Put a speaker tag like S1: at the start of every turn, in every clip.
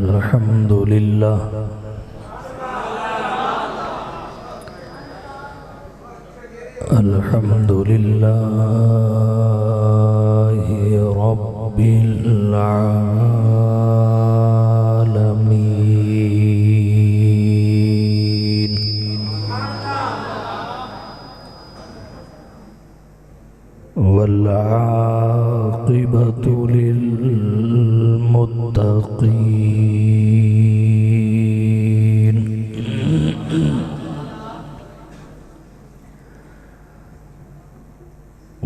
S1: अल्हम्दुलिल्लाह अल्हम्दुलिल्लाहि रब्बिल आलमीन। वल आक़िबतु लिल मुत्तक़ीन।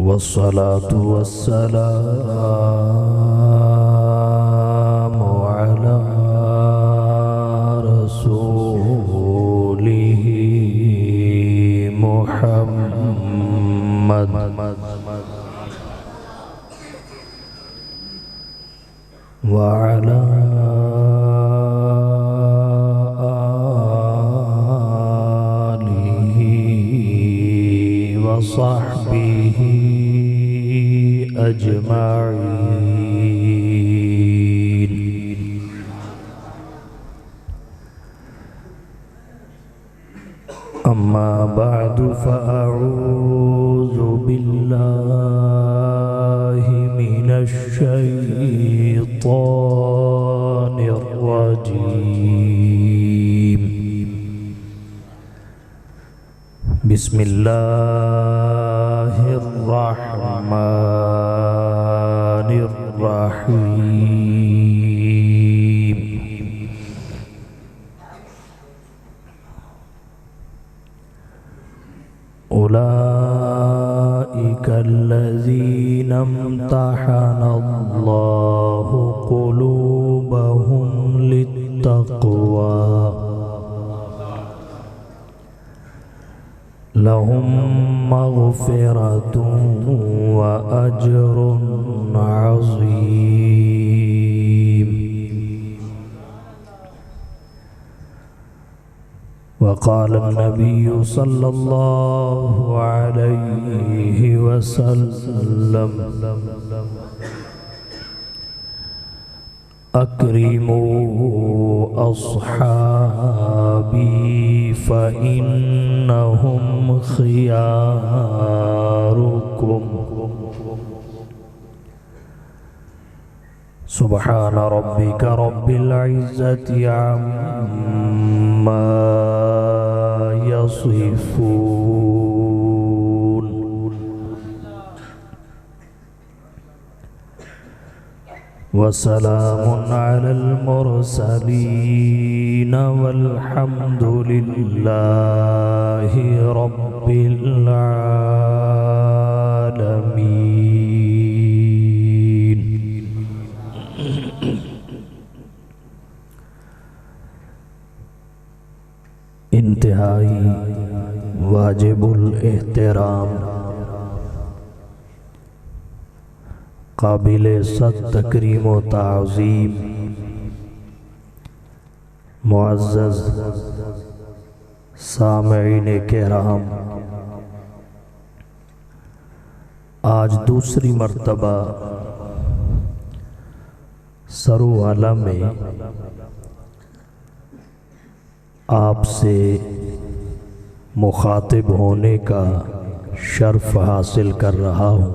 S1: वस्सलातु वस्सलामु अला रसूलिहि मुहम्मद व अला आलिहि व सहबिहि अजमाईन। अम्मा बअदु फ़अऊज़ु बिल्लाहि मिनश शैतानिर रजीम। बिस्मिल्लाहिर रहमानिर रहीम। उलाइका अल्लज़ीना इम्तहनल्लाहु क़ुलूबहुम लित्तक़वा लहुम मग़फ़िरतुन व अज्रुन अज़ीम। वक़ाल नबिय्यु सल्लल्लाहु अलैहि वसल्लम अक्रिमू अस्हाबी फ़इन्नहुम ख़ियारुकुम। सुब्हान रब्बिका रब्बिल इज़्ज़ति अम्मा यसिफून। वसलामुन अलल मुरसलीन वल्हम्दुलिल्लाहि रब्बिल आलमीन। इंतहाई वाजिबुल एहतराम काबिल सद तकरीम व ताज़ीम मुअज़्ज़ज़ सामईन किराम, आज दूसरी मर्तबा सरुवाला में आपसे मुखातिब होने का शर्फ हासिल कर रहा हूँ।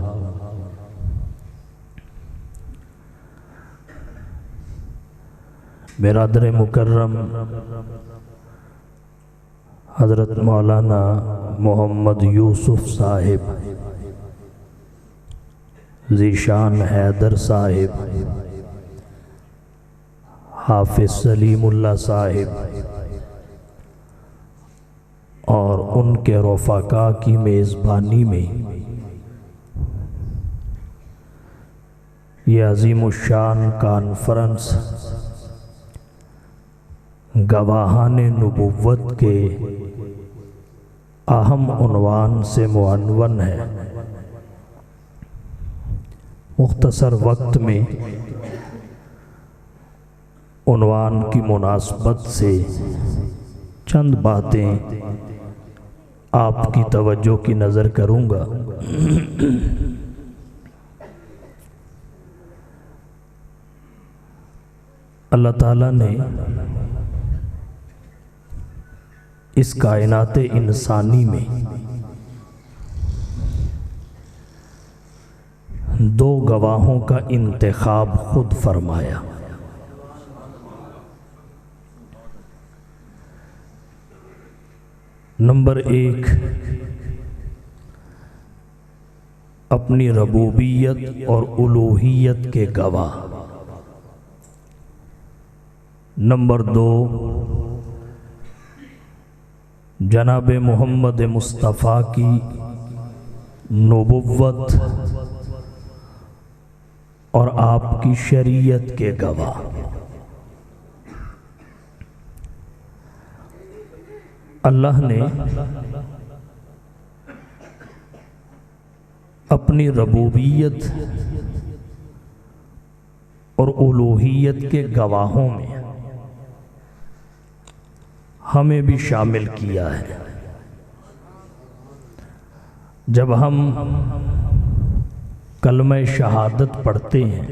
S1: बिरादर मुकर्रम हज़रत मौलाना मोहम्मद यूसुफ साहिब, ज़ीशान हैदर साहिब, हाफिज़ सलीमुल्लाह साहिब और उनके रफ़ाक़ा की मेज़बानी में ये अज़ीमुश्शान कॉन्फ्रेंस गवाहाने नुबुव्वत के अहम उन्वान से मुअन्वन है। मुख्तसर वक्त में उन्वान की मुनासबत से चंद बातें आपकी तवज्जो की नज़र करूँगा। अल्लाह ताला ने इस कायनात इंसानी में दो गवाहों का इंतखाब खुद फरमाया। नंबर एक, अपनी रबूबियत और उलूहियत के गवाह। नंबर दो, जनाब मोहम्मद मुस्तफ़ा की नबुव्वत और आपकी शरीयत के गवाह। अल्लाह ने अपनी रबूबियत और उलूहियत के गवाहों में हमें भी शामिल किया है। जब हम कलमा शहादत पढ़ते हैं,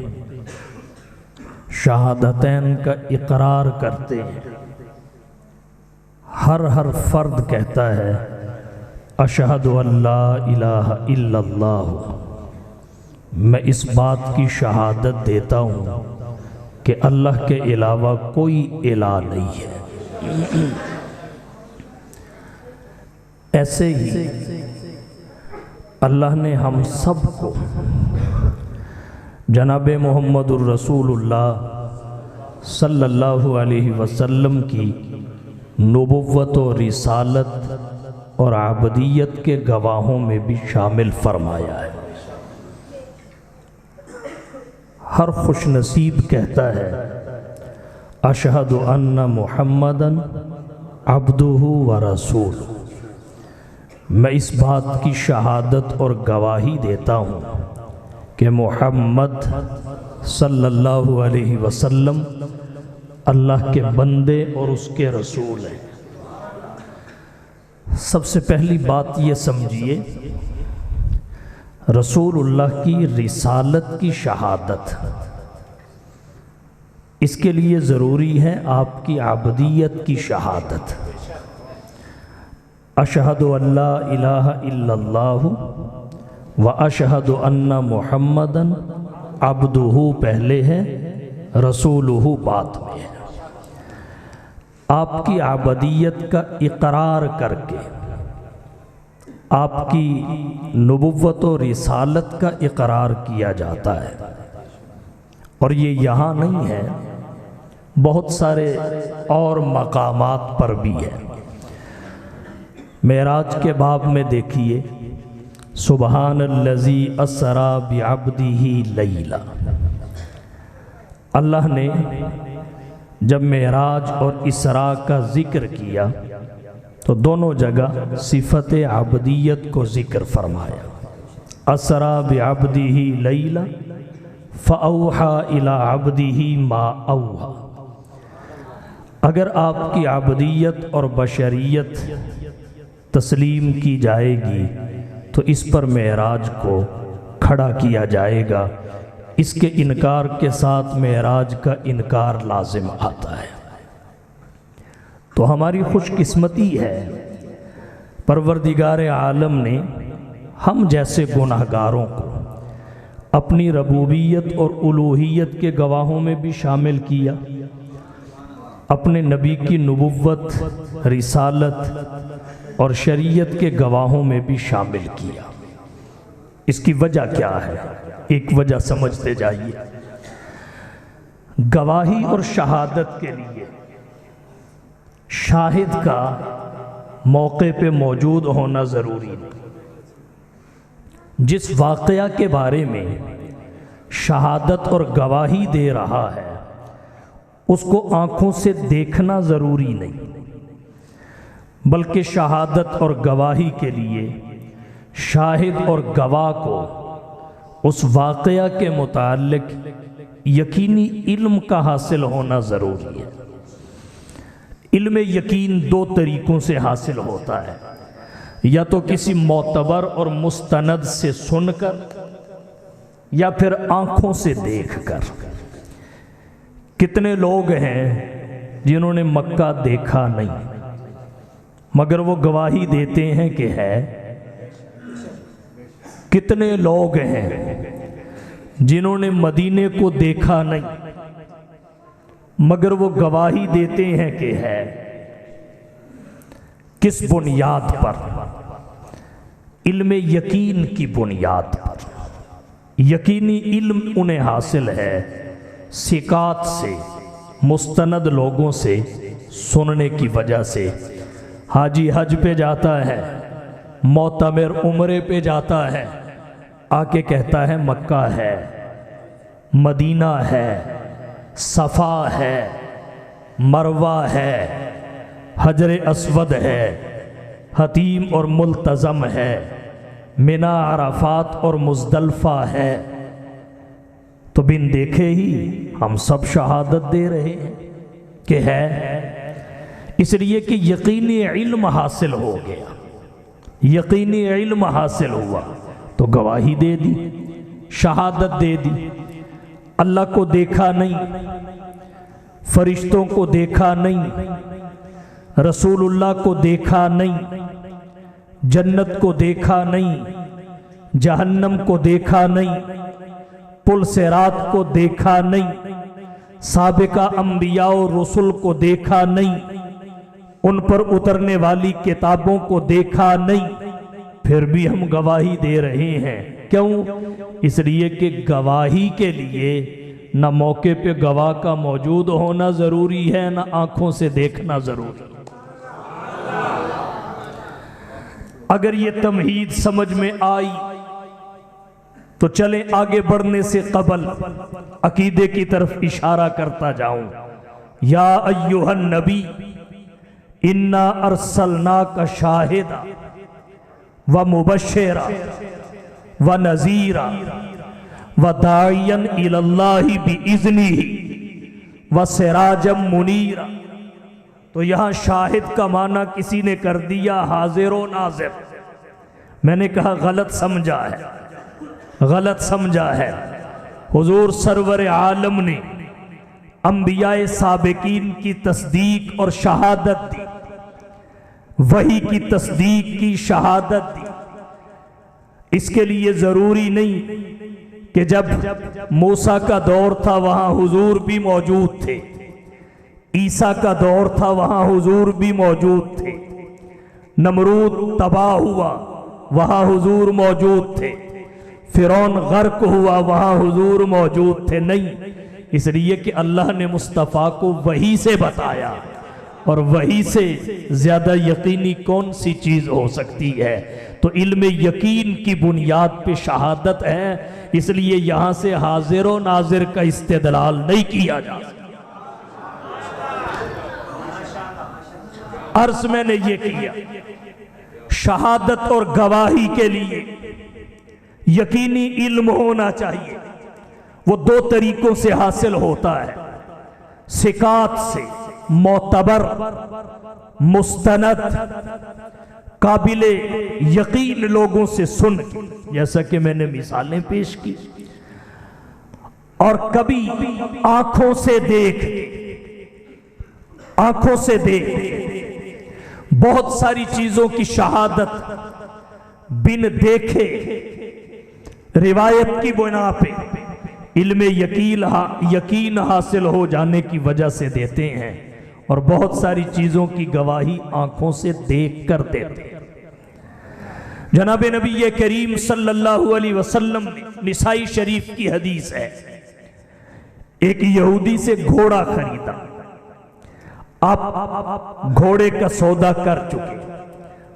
S1: शहादतैन का इकरार करते हैं, हर फर्द कहता है अशहदु अल्ला इलाहा इल्लल्लाह, मैं इस बात की शहादत देता हूँ कि अल्लाह के अलावा कोई इलाह नहीं है। ऐसे ही अल्लाह ने हम सबको जनाब मोहम्मदुर रसूलुल्लाह सल्लल्लाहु अलैहि वसल्लम की नबुव्वत और रिसालत और आबदियत के गवाहों में भी शामिल फरमाया है। हर खुशनसीब कहता है अशहदु अन्ना मुहम्मदन अब्दुहु व रसूल, मैं इस बात की शहादत और गवाही देता हूँ कि मोहम्मद सल्लल्लाहु अलैहि वसल्लम अल्लाह के बंदे और उसके रसूल हैं। सबसे पहली बात ये समझिए, रसूलुल्लाह की रिसालत की शहादत, इसके लिए ज़रूरी है आपकी आबदियत की शहादत। अशहदु अल्ला इलाहा इल्लल्लाहु व अशहदु अन्ना मुहम्मदन अब्दुहु पहले है, रसूलुहु बाद में है। आपकी आबदियत का इकरार करके, आपकी नबुव्वत और रिसालत का इकरार किया जाता है। और ये यहाँ नहीं है, बहुत सारे और मकामात पर भी है। मेराज के बाब में देखिए, सुबहानल्लज़ी अस्रा बिअब्दिही लैला, अल्लाह ने जब मेराज और इसरा का जिक्र किया तो दोनों जगह सिफत आबदियत को जिक्र फरमाया। असरा बिअब्दिही लैला फ़अौहा इला अब्दिही मा औहा। अगर आपकी आबदियत और बशरियत तस्लीम की जाएगी तो इस पर मेराज को खड़ा किया जाएगा। इसके इनकार के साथ मेराज का इनकार लाजिम आता है। तो हमारी खुशकिस्मती है, परवरदिगार आलम ने हम जैसे गुनाहगारों को अपनी रबूबियत और उलूहियत के गवाहों में भी शामिल किया, अपने नबी की नबुव्वत, रिसालत और शरीयत के गवाहों में भी शामिल किया। इसकी वजह क्या है? एक वजह समझते जाइए। गवाही और शहादत के लिए शाहिद का मौके पे मौजूद होना ज़रूरी नहीं। जिस वाक़या के बारे में शहादत और गवाही दे रहा है उसको आँखों से देखना ज़रूरी नहीं, बल्कि शहादत और गवाही के लिए शाहिद और गवाह को उस वाक़या के मुताल्लिक यकीनी इल्म का हासिल होना ज़रूरी है। इल्म यकीन दो तरीक़ों से हासिल होता है, या तो किसी मोतबर और मुस्तनद से सुनकर या फिर आँखों से देखकर। कितने लोग हैं जिन्होंने मक्का देखा नहीं, मगर वो गवाही देते हैं कि है। कितने लोग हैं जिन्होंने मदीने को देखा नहीं, मगर वो गवाही देते हैं कि है। किस बुनियाद पर? इल्म यकीन की बुनियाद पर। यकीनी इल्म उन्हें हासिल है सिकात से, मुस्तनद लोगों से सुनने की वजह से। हाजी हज पे जाता है, मोतमिर उम्रे पे जाता है, आके कहता है मक्का है, मदीना है, सफ़ा है, मरवा है, हजर अस्वद है, हतीम और मुल्तज़म है, मिना अराफात और मुज़दलफ़ा है। तो बिन देखे ही हम सब शहादत दे रहे हैं कि है, इसलिए कि यकीनी इल्म हासिल हो गया। यकीनी इल्म हासिल हुआ तो गवाही दे दी, शहादत दे दी। अल्लाह को देखा नहीं, फरिश्तों को देखा नहीं, रसूलुल्लाह को देखा नहीं, जन्नत को देखा नहीं, जहन्नम को देखा नहीं, पुल सिरात को देखा नहीं, साबिका अंबिया और रसूल को देखा नहीं, उन पर उतरने वाली किताबों को देखा नहीं, फिर भी हम गवाही दे रहे हैं। क्यों? इसलिए कि गवाही के लिए न मौके पे गवाह का मौजूद होना जरूरी है, न आंखों से देखना जरूरी। अगर ये तमहीद समझ में आई तो चले आगे बढ़ने से कबल अकीदे की तरफ इशारा करता जाऊं। या अय्युहन नबी इन्ना अरसलनाका शाहिदा व मुबश्शिरा व नज़ीरा व दाइयन इलल्लाहि बिइज़्निही व सिराजम मुनीरा। तो यहां शाहिद का माना किसी ने कर दिया हाजिर व नाज़िर। मैंने कहा गलत समझा है, गलत समझा है। हुजूर सरवर आलम ने अंबियाए साबिकीन की तस्दीक और शहादत दी, वही की तस्दीक की शहादत दी। इसके लिए ज़रूरी नहीं कि जब मूसा का दौर था वहाँ हुजूर भी मौजूद थे, ईसा का दौर था वहाँ हुजूर भी मौजूद थे, नमरूद तबाह हुआ वहाँ हुजूर मौजूद थे, फिरौन गर्क हुआ वहाँ हुजूर मौजूद थे। नहीं, इसलिए कि अल्लाह ने मुस्तफ़ा को वही से बताया, और वही से ज़्यादा यकीनी कौन सी चीज़ हो सकती है। तो इल्म यकीन की बुनियाद पे शहादत है, इसलिए यहाँ से हाजिर व नाजिर का इस्तेदलाल नहीं किया जा सकता। अर्ज मैंने ये किया, शहादत और गवाही के लिए यकीनी इल्म होना चाहिए। वो दो तरीकों से हासिल होता है, सिकात से, मोतबर मुस्तनद काबिले यकीन लोगों से सुन, जैसा कि मैंने मिसालें पेश की, और कभी आंखों से देख, आंखों से देख। बहुत सारी चीजों की शहादत बिन देखे रिवायत की बुना पे इल्म यकीन हासिल हो जाने की वजह से देते हैं, और बहुत सारी चीजों की गवाही आंखों से देख कर देते हैं। जनाब नबी करीम सल्लल्लाहु अलैहि वसल्लम ने, निसाई शरीफ की हदीस है, एक यहूदी से घोड़ा खरीदा। आप घोड़े का सौदा कर चुके,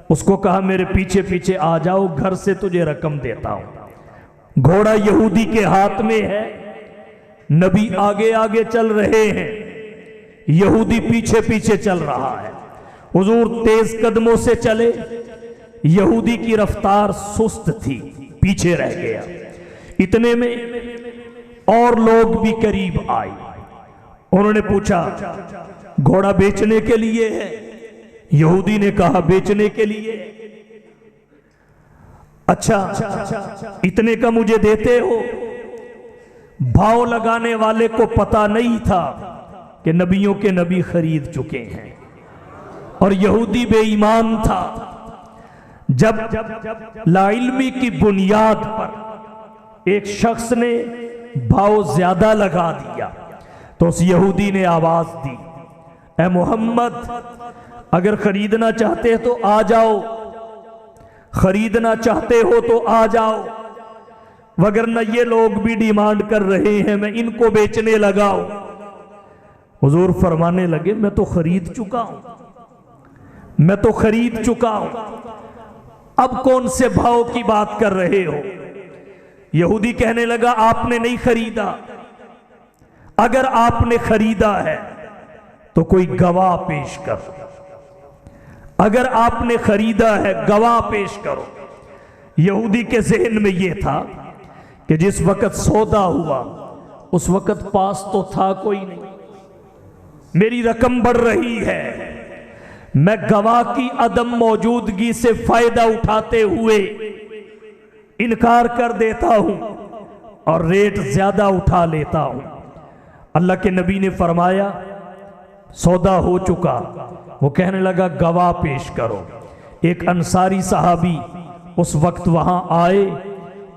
S1: उसको कहा मेरे पीछे पीछे आ जाओ, घर से तुझे रकम देता हूं। घोड़ा यहूदी के हाथ में है, नबी आगे आगे चल रहे हैं, यहूदी पीछे पीछे चल रहा है। हुजूर तेज कदमों से चले, यहूदी की रफ्तार सुस्त थी, पीछे रह गया। इतने में और लोग भी करीब आए, उन्होंने पूछा घोड़ा बेचने के लिए है? यहूदी ने कहा बेचने के लिए। अच्छा, इतने का मुझे देते हो? भाव लगाने वाले को पता नहीं था कि नबियों के नबी खरीद चुके हैं। और यहूदी बेईमान था, जब लाइल्मी की बुनियाद पर एक शख्स ने भाव ज्यादा लगा दिया तो उस यहूदी ने आवाज दी, ए मोहम्मद, अगर खरीदना चाहते हो तो आ जाओ, खरीदना चाहते हो तो आ जाओ, वगरना ये लोग भी डिमांड कर रहे हैं, मैं इनको बेचने लगा हूं। हुजूर फरमाने लगे, मैं तो खरीद चुका हूं, मैं तो खरीद चुका हूं, अब कौन से भाव की बात कर रहे हो। यहूदी कहने लगा, आपने नहीं खरीदा, अगर आपने खरीदा है तो कोई गवाह पेश करो, अगर आपने खरीदा है गवाह पेश करो। यहूदी के जहन में यह था कि जिस वक्त सौदा हुआ उस वक्त पास तो था कोई नहीं, मेरी रकम बढ़ रही है, मैं गवाह की अदम मौजूदगी से फायदा उठाते हुए इनकार कर देता हूं और रेट ज्यादा उठा लेता हूं। अल्लाह के नबी ने फरमाया, सौदा हो चुका। वो कहने लगा, गवाह पेश करो। एक अंसारी सहाबी उस वक्त वहां आए,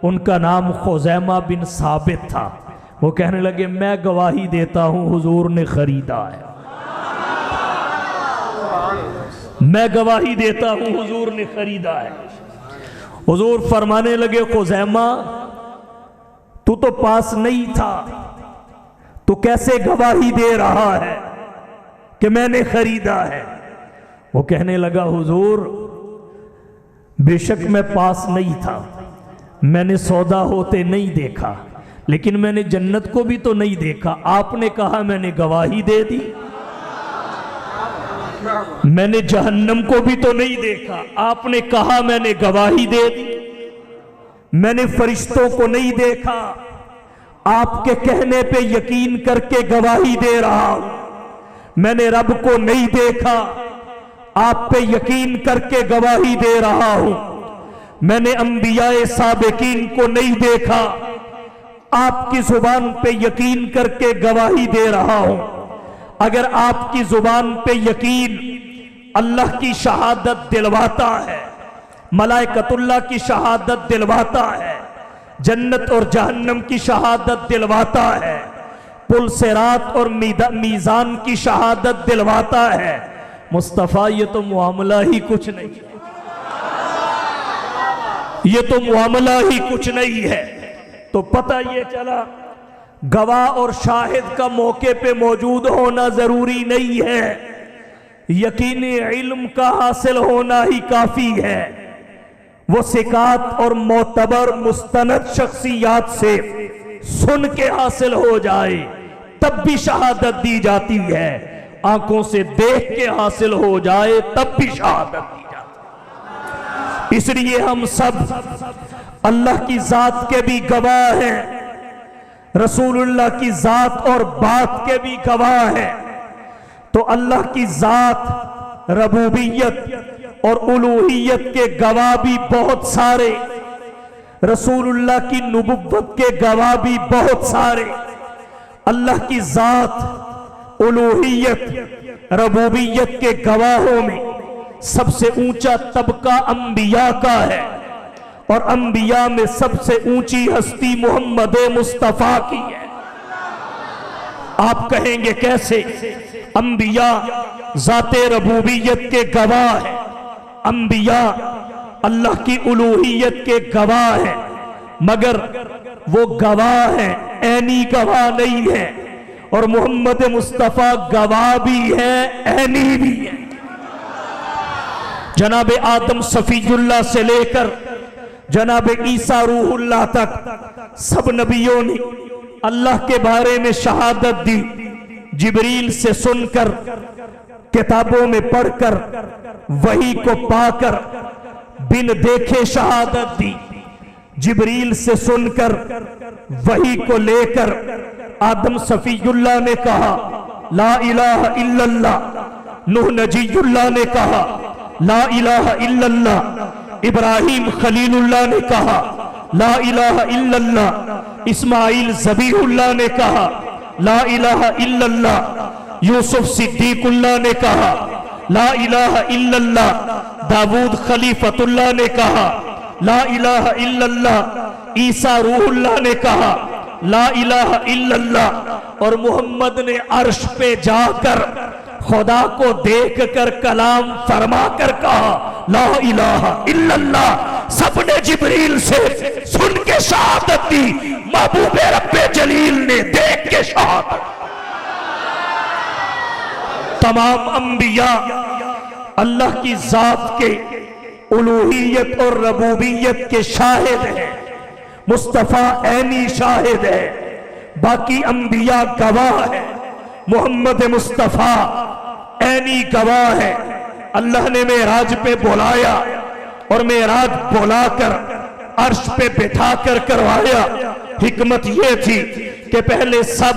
S1: उनका नाम खुजैमा बिन साबित था। वो कहने लगे, मैं गवाही देता हूं हुजूर ने खरीदा है, मैं गवाही देता हूं हुजूर ने खरीदा है। हुजूर फरमाने लगे, खुजैमा, तू तो पास नहीं था, तो कैसे गवाही दे रहा है कि मैंने खरीदा है। वो कहने लगा, हुजूर, बेशक मैं पास नहीं था, मैंने सौदा होते नहीं देखा, लेकिन मैंने जन्नत को भी तो नहीं देखा। आपने कहा मैंने गवाही दे दी। मैंने जहन्नम को भी तो नहीं देखा, आपने कहा मैंने गवाही दे दी। मैंने फरिश्तों को नहीं देखा, आपके कहने पे यकीन करके गवाही दे रहा हूं। मैंने रब को नहीं देखा, आप पे यकीन करके गवाही दे रहा हूं। मैंने अंबियाए साबिकीन को नहीं देखा, आपकी जुबान पे यकीन करके गवाही दे रहा हूं। अगर आपकी जुबान पे यकीन अल्लाह की शहादत दिलवाता है, मलाइकतुल्लाह की शहादत दिलवाता है, जन्नत और जहन्नम की शहादत दिलवाता है, पुल सिरात और मीज़ान की शहादत दिलवाता है, मुस्तफ़ा ये तो मुआमला ही कुछ नहीं है, ये तो मुआमला ही कुछ नहीं है। तो पता ये चला, गवाह और शाहिद का मौके पे मौजूद होना जरूरी नहीं है, यकीनी इल्म का हासिल होना ही काफी है। वो सिकात और मोतबर मुस्तनद शख्सियात से सुन के हासिल हो जाए तब भी शहादत दी जाती है, आंखों से देख के हासिल हो जाए तब भी शहादत दी जाती है। इसलिए हम सब अल्लाह की जात के भी गवाह हैं, रसूलुल्लाह की जात और बात के भी गवाह हैं। तो अल्लाह की जात, रबूबियत और उलूहियत के गवाह भी बहुत सारे, रसूलुल्लाह की नबुव्वत के गवाह भी बहुत सारे। अल्लाह की जात, उलूहियत, रबूबियत के गवाहों में सबसे ऊंचा तबका अंबिया का है, और अंबिया में सबसे ऊंची हस्ती मोहम्मद मुस्तफा की है। आप कहेंगे कैसे? अंबिया जाते रबूबियत के गवाह है, अंबिया अल्लाह की उलूहियत के गवाह है, मगर वो गवाह है, ऐनी गवाह नहीं है। और मोहम्मद मुस्तफा गवाह भी है, ऐनी भी है। जनाब आदम सफीजुल्लाह से लेकर जनाब ईसा रूहुल्लाह तक सब नबियों ने अल्लाह के बारे में शहादत दी, जिब्रील से सुनकर, किताबों में पढ़कर, वही को पाकर, बिन देखे शहादत दी। जिब्रील से सुनकर, वही को लेकर आदम सफीयुल्लाह ने कहा ला इलाहा इल्लल्लाह, नूह नजीयुल्लाह ने कहा ला इलाहा इल्लल्लाह, इब्राहिम खलीलुल्लाह ने कहा ला इलाहा इल्लल्लाह, इस्माइल ज़बीहुल्लाह ने कहा ला इलाहा इल्लल्लाह, यूसुफ सिद्दीकुल्लाह ने कहा ला इलाहा इल्लल्लाह, दाऊद खलीफतुल्लाह ने कहा ला इलाहा इल्लल्लाह, ईसा रूहुल्लाह ने कहा ला इलाहा इल्लल्लाह, और मोहम्मद ने अर्श पे जाकर खुदा को देखकर कलाम फरमा कर कहा ला इलाहा इल्लल्लाह। सबने जिब्रील से सुन के शहादत दी, महबूबे रब्बे जलील ने देख के शहादत। तमाम अंबिया अल्लाह की जात के उलूहियत और रबूबियत के शाहिद हैं। मुस्तफ़ा ऐनी शाहिद है, बाकी अंबिया गवाह है। मोहम्मद मुस्तफ़ा ऐनी गवाह है। अल्लाह ने मेराज पे बुलाया और मेराज बुलाकर अर्श पे बिठा कर करवाया। हिकमत यह थी कि पहले सब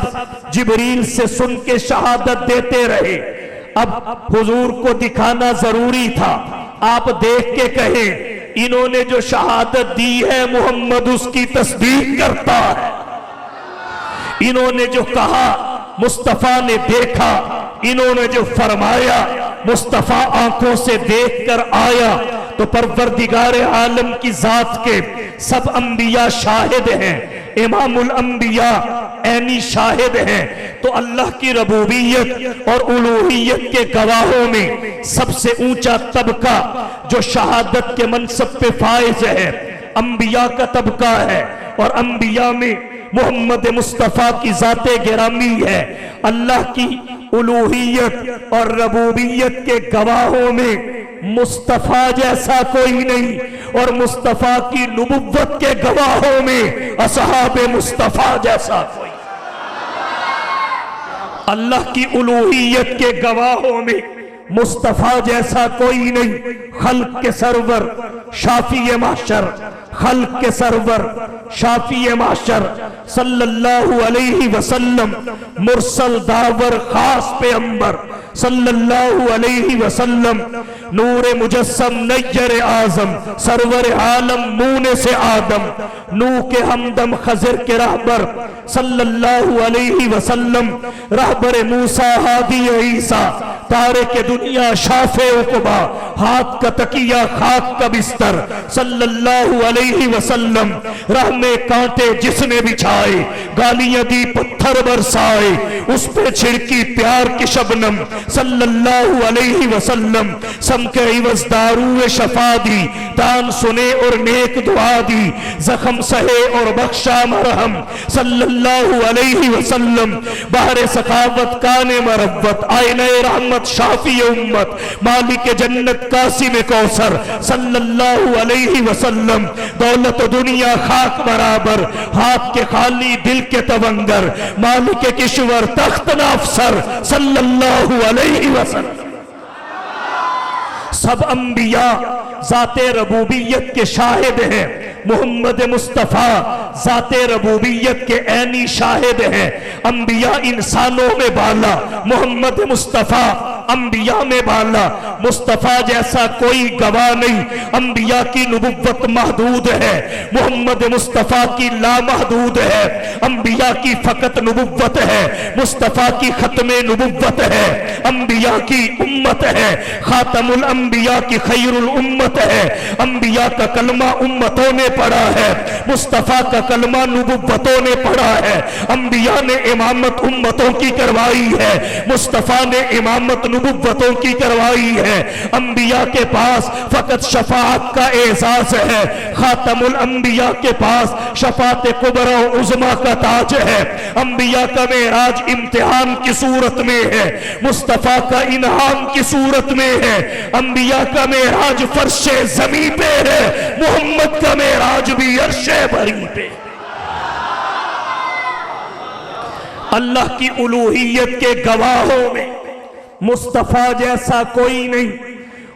S1: जिब्रील से सुन के शहादत देते रहे, अब हुजूर को दिखाना जरूरी था। आप देख के कहें इन्होंने जो शहादत दी है मोहम्मद उसकी तस्दीक करता है। इन्होंने जो कहा मुस्तफ़ा ने देखा, इन्होंने जो फरमाया मुस्तफ़ा आंखों से देखकर आया। तो परवरदिगार आलम की जात के सब अंबिया शाहिद हैं, इमामुल अंबिया ऐनी शाहिद हैं। तो अल्लाह की रबूबियत और उलूहियत के गवाहों में सबसे ऊंचा तबका जो शहादत के मनसब पे फाइज है अंबिया का तबका है। और अंबिया में मोहम्मद मुस्तफ़ा की जाते गिरामी है। अल्लाह की उलूहियत और रबूबियत के गवाहों में मुस्तफ़ा जैसा कोई नहीं, और मुस्तफ़ा की नबुव्वत के गवाहों में असहाबे मुस्तफ़ा जैसा कोई। अल्लाह की उलूहियत के गवाहों में मुस्तफ़ा जैसा कोई नहीं। खल्क के सरवर शाफी माशर, खल्क के सरवर शाफी माशर सल्लल्लाहु अलैहि वसल्लम, मुरसल दावर खास पे अंबर सल्लल्लाहु अलैहि वसल्लम, नूर मुजस्सम नय्यर आजम सरवर आलम मूने से आदम, नू के हमदम खजर के रहबर सल्लल्लाहु अलैहि वसल्लम, रहबर मूसा हादी ईसा, तारे के दुनिया शाफे उकबा, हाथ का तकिया खाक का बिस्तर सल्लल्लाहु अलैहि वसल्लम, राह में कांटे जिसने बिछाए, गालियां दी पत्थर बरसाए, उस पे छिड़की प्यार की शबनम सल्लल्लाहु अलैहि वसल्लम, सम के इवज़ दारूए शफा दी, दान सुने और नेक दुआ दी, जख्म सहे और बख्शा मरहम सल्लल्लाहु अलैहि वसल्लम, बहरे सखावत काने मरवत आईने रहमत शाफी उम्मत, मालिक जन्नत कासिम कौसर सल्लल्लाहु अलैहि वसल्लम, दौलत दुनिया खाक बराबर, हाथ के खाली दिल के तवंगर, मालिक किश्वर तख्त अफसर सल्लल्लाहु अलैहि वसल्लम। सब अंबिया जाते रबूबियत के शाहिद हैं। मोहम्मद मुस्तफ़ा जाते रबूबियत के ऐनी शाहिद हैं। अंबिया इंसानों में बाला, मोहम्मद मुस्तफ़ा अंबिया में बाला। मुस्तफ़ा जैसा कोई गवाह नहीं। अंबिया की नबुव्वत महदूद है, मोहम्मद मुस्तफ़ा की लामहदूद है। अंबिया की फकत नबुव्वत है, मुस्तफ़ा की खत्मे नबुव्वत है। अंबिया की उम्मत है, खातमुल अंबिया की खैरुल उम्मत है। अंबिया का कलमा उम्मतों ने पढ़ा है, मुस्तफ़ा का कलमा नबुव्वतों ने पढ़ा है। अंबिया ने इमामत उम्मतों की करवाई है, मुस्तफ़ा ने इमामत नबुव्वतों की करवाई है। अंबिया के पास फकत शफाअत का एजाज है, खातमुल अंबिया के पास शफाअत कुबरा उज़्मा का ताज है। अंबिया का मेराज इम्तिहान की सूरत में है, मुस्तफ़ा का इनाम की सूरत में है। अंबिया का मेराज फर्शे ज़मीन पे है, मोहम्मद का मेराज भी अर्शे बरी पे। अल्लाह की उलूहियत के गवाहों में मुस्तफ़ा जैसा कोई नहीं,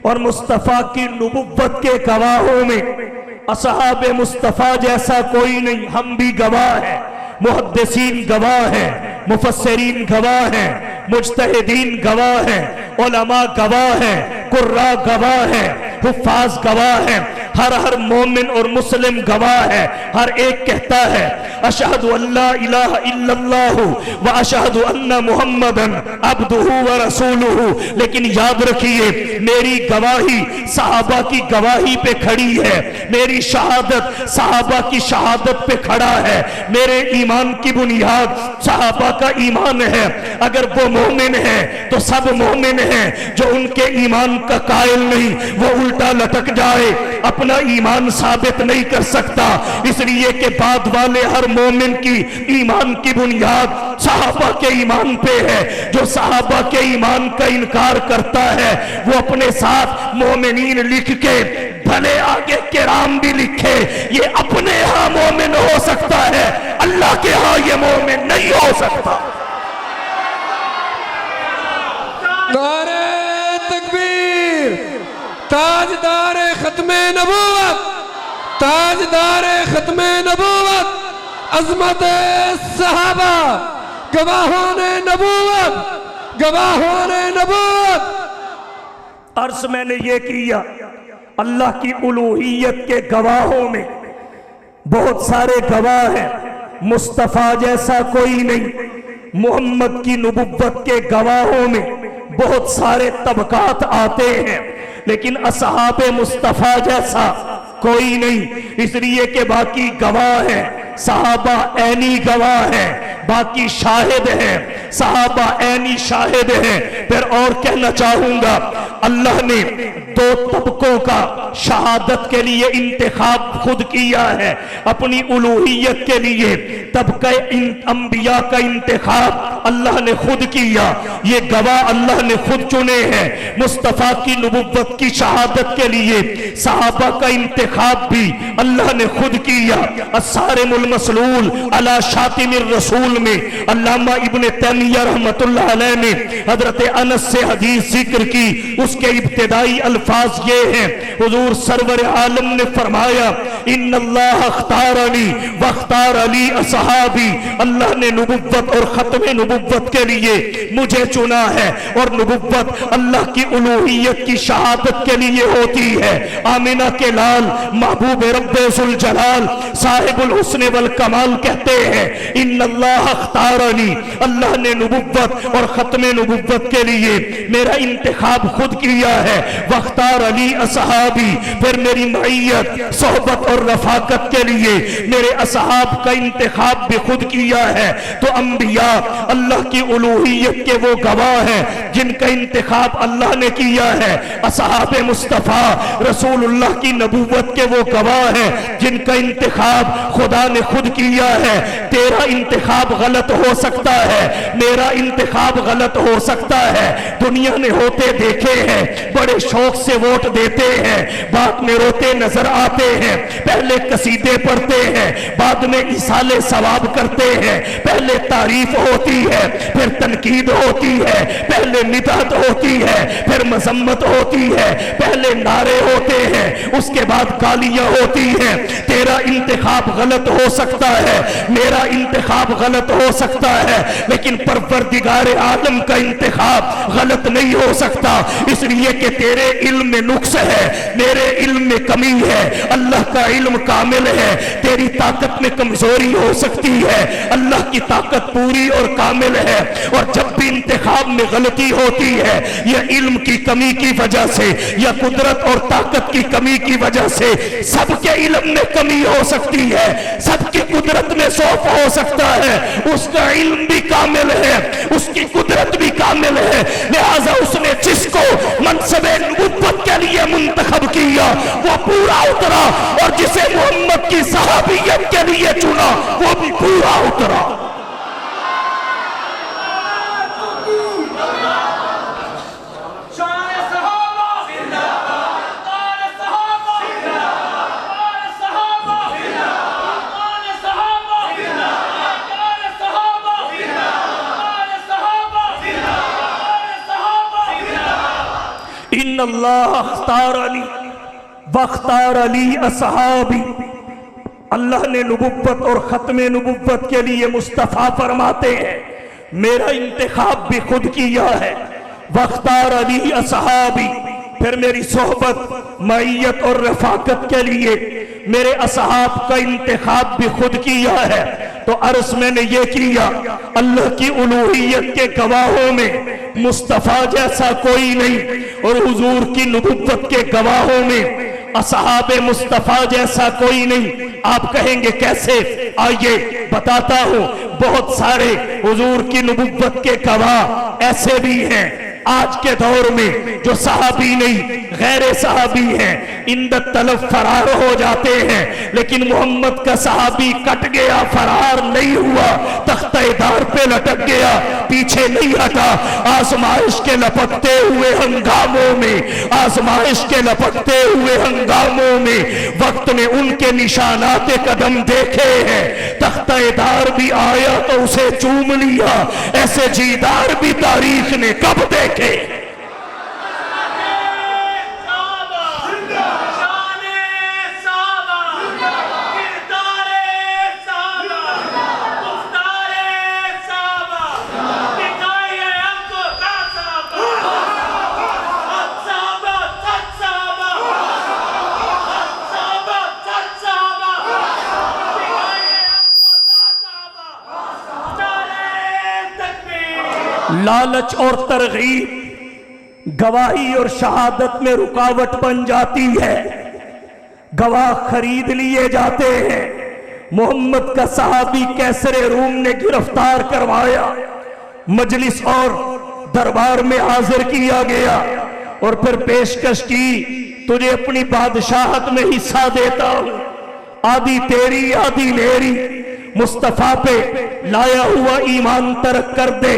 S1: और मुस्तफ़ा की नबुव्वत के गवाहों में असहाबे मुस्तफ़ा जैसा कोई नहीं। हम भी गवाह हैं, मुहद्दिसीन गवाह हैं, मुफस्सिरीन गवाह हैं, मुज्तहिदीन गवाह हैं, उलमा गवाह हैं, कुर्रा गवाह हैं, हुफ्फाज गवाह हैं। हर मोमिन और मुस्लिम गवाह है। हर एक कहता है अशहदु अल्ला इलाहा इल्लल्लाहु व अशहदु अन्ना मुहम्मदन अब्दुहु व रसूलुहु। लेकिन याद रखिए, मेरी गवाही सहाबा की गवाही पे खड़ी है, मेरी शहादत सहाबा की शहादत पे खड़ा है। मेरे ईमान की बुनियाद सहाबा का ईमान है। अगर वो मोमिन है तो सब मोमिन हैं। जो उनके ईमान का कायल नहीं वो उल्टा लटक जाए, अपना ईमान साबित नहीं कर सकता। इसलिए कि बाद वाले हर मोमिन की ईमान की बुनियाद सहाबा के ईमान पे है। जो सहाबा के ईमान का इनकार करता है वो अपने साथ मोमिनीन लिख के भले आगे किराम भी लिखे, ये अपने यहां मोमिन हो सकता है, अल्लाह के यहां ये मोमिन नहीं हो सकता।
S2: नारे तकबीर, ताजदारे खत्मे नबूवत, ताजदारे खत्मे नबूवत, अजमत सहाबा, गवाहों-ए नबूवत, गवाहों-ए नबूवत।
S1: अर्ज मैंने ये किया, अल्लाह की उलूहियत के गवाहों में बहुत सारे गवाह हैं, मुस्तफ़ा जैसा कोई नहीं। मोहम्मद की नबुव्वत के गवाहों में बहुत सारे तबकात आते हैं, लेकिन असहाबे मुस्तफ़ा जैसा कोई नहीं। इसलिए कि बाकी गवाह हैं, सहाबा ऐनी गवाह हैं, बाकी शाहिद हैं, सहाबा ऐनी शाहिद हैं। फिर और कहना चाहूंगा, अल्लाह ने दो तबकों का शहादत के लिए इंतखाब खुद किया है। अपनी उलूहियत के लिए तबका अंबिया का इंतखाब अल्लाह ने खुद किया। ये गवाह अल्लाह ने खुद चुने हैं। मुस्तफ़ा की नबुव्वत की शहादत के लिए सहाबा का इंतखाब भी अल्लाह ने खुद किया। अस्सारिमुल मसलूल अला शातिमिर रसूल में अल्लामा इब्ने तैमिया रहमतुल्लाह अलैह ने हजरत अनस से हदीस जिक्र की। उसके इब्तिदाई अल्फाज ये हैं, हुजूर सरवर आलम ने फरमाया, इन्नल्लाह अख्तारनी वख्तार अली असहाबी। अल्लाह ने नबुव्वत और खत्मे नबुव्वत के लिए मुझे चुना है। और नबुव्वत अल्लाह की उलूहियत की शहादत के लिए होती है। आमिना के लाल महबूब रब्बे जुल जलाल साहिबुल हुस्न वल कमाल कहते हैं, इन्नल्लाह अख्तारनी, अल्लाह ने नबुव्वत और खत्मे नबुव्वत के लिए मेरा इंतखाब खुद किया है। वख्तार अली असहाबी, फिर मेरी मईयत सोहबत और रफाकत के लिए मेरे असहाब का इंतखाब भी खुद किया है। तो अंबिया अल्लाह की उलूहियत के वो गवाह हैं जिनका इंतखाब अल्लाह ने किया है। असहाबे मुस्तफ़ा रसूलुल्लाह की नबूवत के वो गवाह हैं जिनका इंतखाब खुदा ने खुद किया है। तेरा इंतखाब गलत हो सकता है, मेरा इंतखाब गलत हो सकता है। दुनिया ने होते देखे हैं, बड़े शौक से वोट देते हैं, बाद में रोते नजर आते हैं। पहले कसीदे पढ़ते हैं, बाद में इसाले सवाब करते हैं। पहले तारीफ होती है, फिर तनकीद होती है। पहले मिदहत होती है, फिर मजम्मत होती है। पहले नारे होते हैं, उसके बाद गालियां होती हैं। तेरा इंतखाब गलत हो सकता है, मेरा इंतखाब गलत हो सकता है, लेकिन परवरदिगार आलम का इंतखाब गलत नहीं हो सकता। इसलिए कि तेरे इल्म में नुक्स है, मेरे इल्म में कमी है। अल्लाह का इल्म कामिल है, तेरी ताकत में कमजोरी हो सकती है, अल्लाह की ताकत पूरी और कामिल है। और जब भी इंतखाब में गलती होती है, यह इल्म की कमी की वजह से या कुदरत और ताकत की कमी की वजह से, सबके इल्म में कमी हो सकती है, सबकी कुदरत में सौफ हो सकता है। उसका इल्म भी कामिल है, उसकी कुदरत भी कामिल है। लिहाजा उसने जिसको मनसबे नबुव्वत के लिए मुंतखब किया वो पूरा उतरा, और जिसे मोहम्मद की सहाबियत के लिए चुना वो भी पूरा उतरा। इन्नल्लाह अख्तारनी वख्तार अली असहाबी। अल्लाह ने नबुव्वत और खत्मे नबुव्वत के लिए मुस्तफ़ा फरमाते हैं, मेरा इंतखाब भी खुद किया है। वख्तार अली असहाबी, फिर मेरी सोहबत मईयत और रफाकत के लिए मेरे असहाब का इंतखाब भी खुद किया है। तो अर्ज मैंने ये किया, अल्लाह की उलूहियत के गवाहों में मुस्तफ़ा जैसा कोई नहीं, और हुजूर की नबुव्वत के गवाहों में असहाबे मुस्तफ़ा जैसा कोई नहीं। आप कहेंगे कैसे? आइए बताता हूं। बहुत सारे हुजूर की नबुव्वत के गवाह ऐसे भी हैं आज के दौर में जो सहाबी नहीं, गैर सहाबी हैं, इंदत तलब फरार हो जाते हैं, लेकिन मोहम्मद का सहाबी कट गया, फरार नहीं हुआ, तख्तेदार पे लटक गया, पीछे नहीं हटा। आजमाइश के लपकते हुए हंगामों में, आजमाइश के लपकते हुए हंगामों में वक्त ने उनके निशानात कदम देखे हैं। तख्तेदार भी आया तो उसे चूम लिया, ऐसे जीदार भी तारीख ने कब देखे। लालच और तरगीब गवाही और शहादत में रुकावट बन जाती है। गवाह खरीद लिए जाते हैं। मोहम्मद का सहाबी कैसरे रूम ने गिरफ्तार करवाया, मजलिस और दरबार में हाजिर किया गया और फिर पेशकश की, तुझे अपनी बादशाहत में हिस्सा देता हूं, आधी तेरी आधी मेरी। मुस्तफा पे लाया हुआ ईमान तर्क कर दे,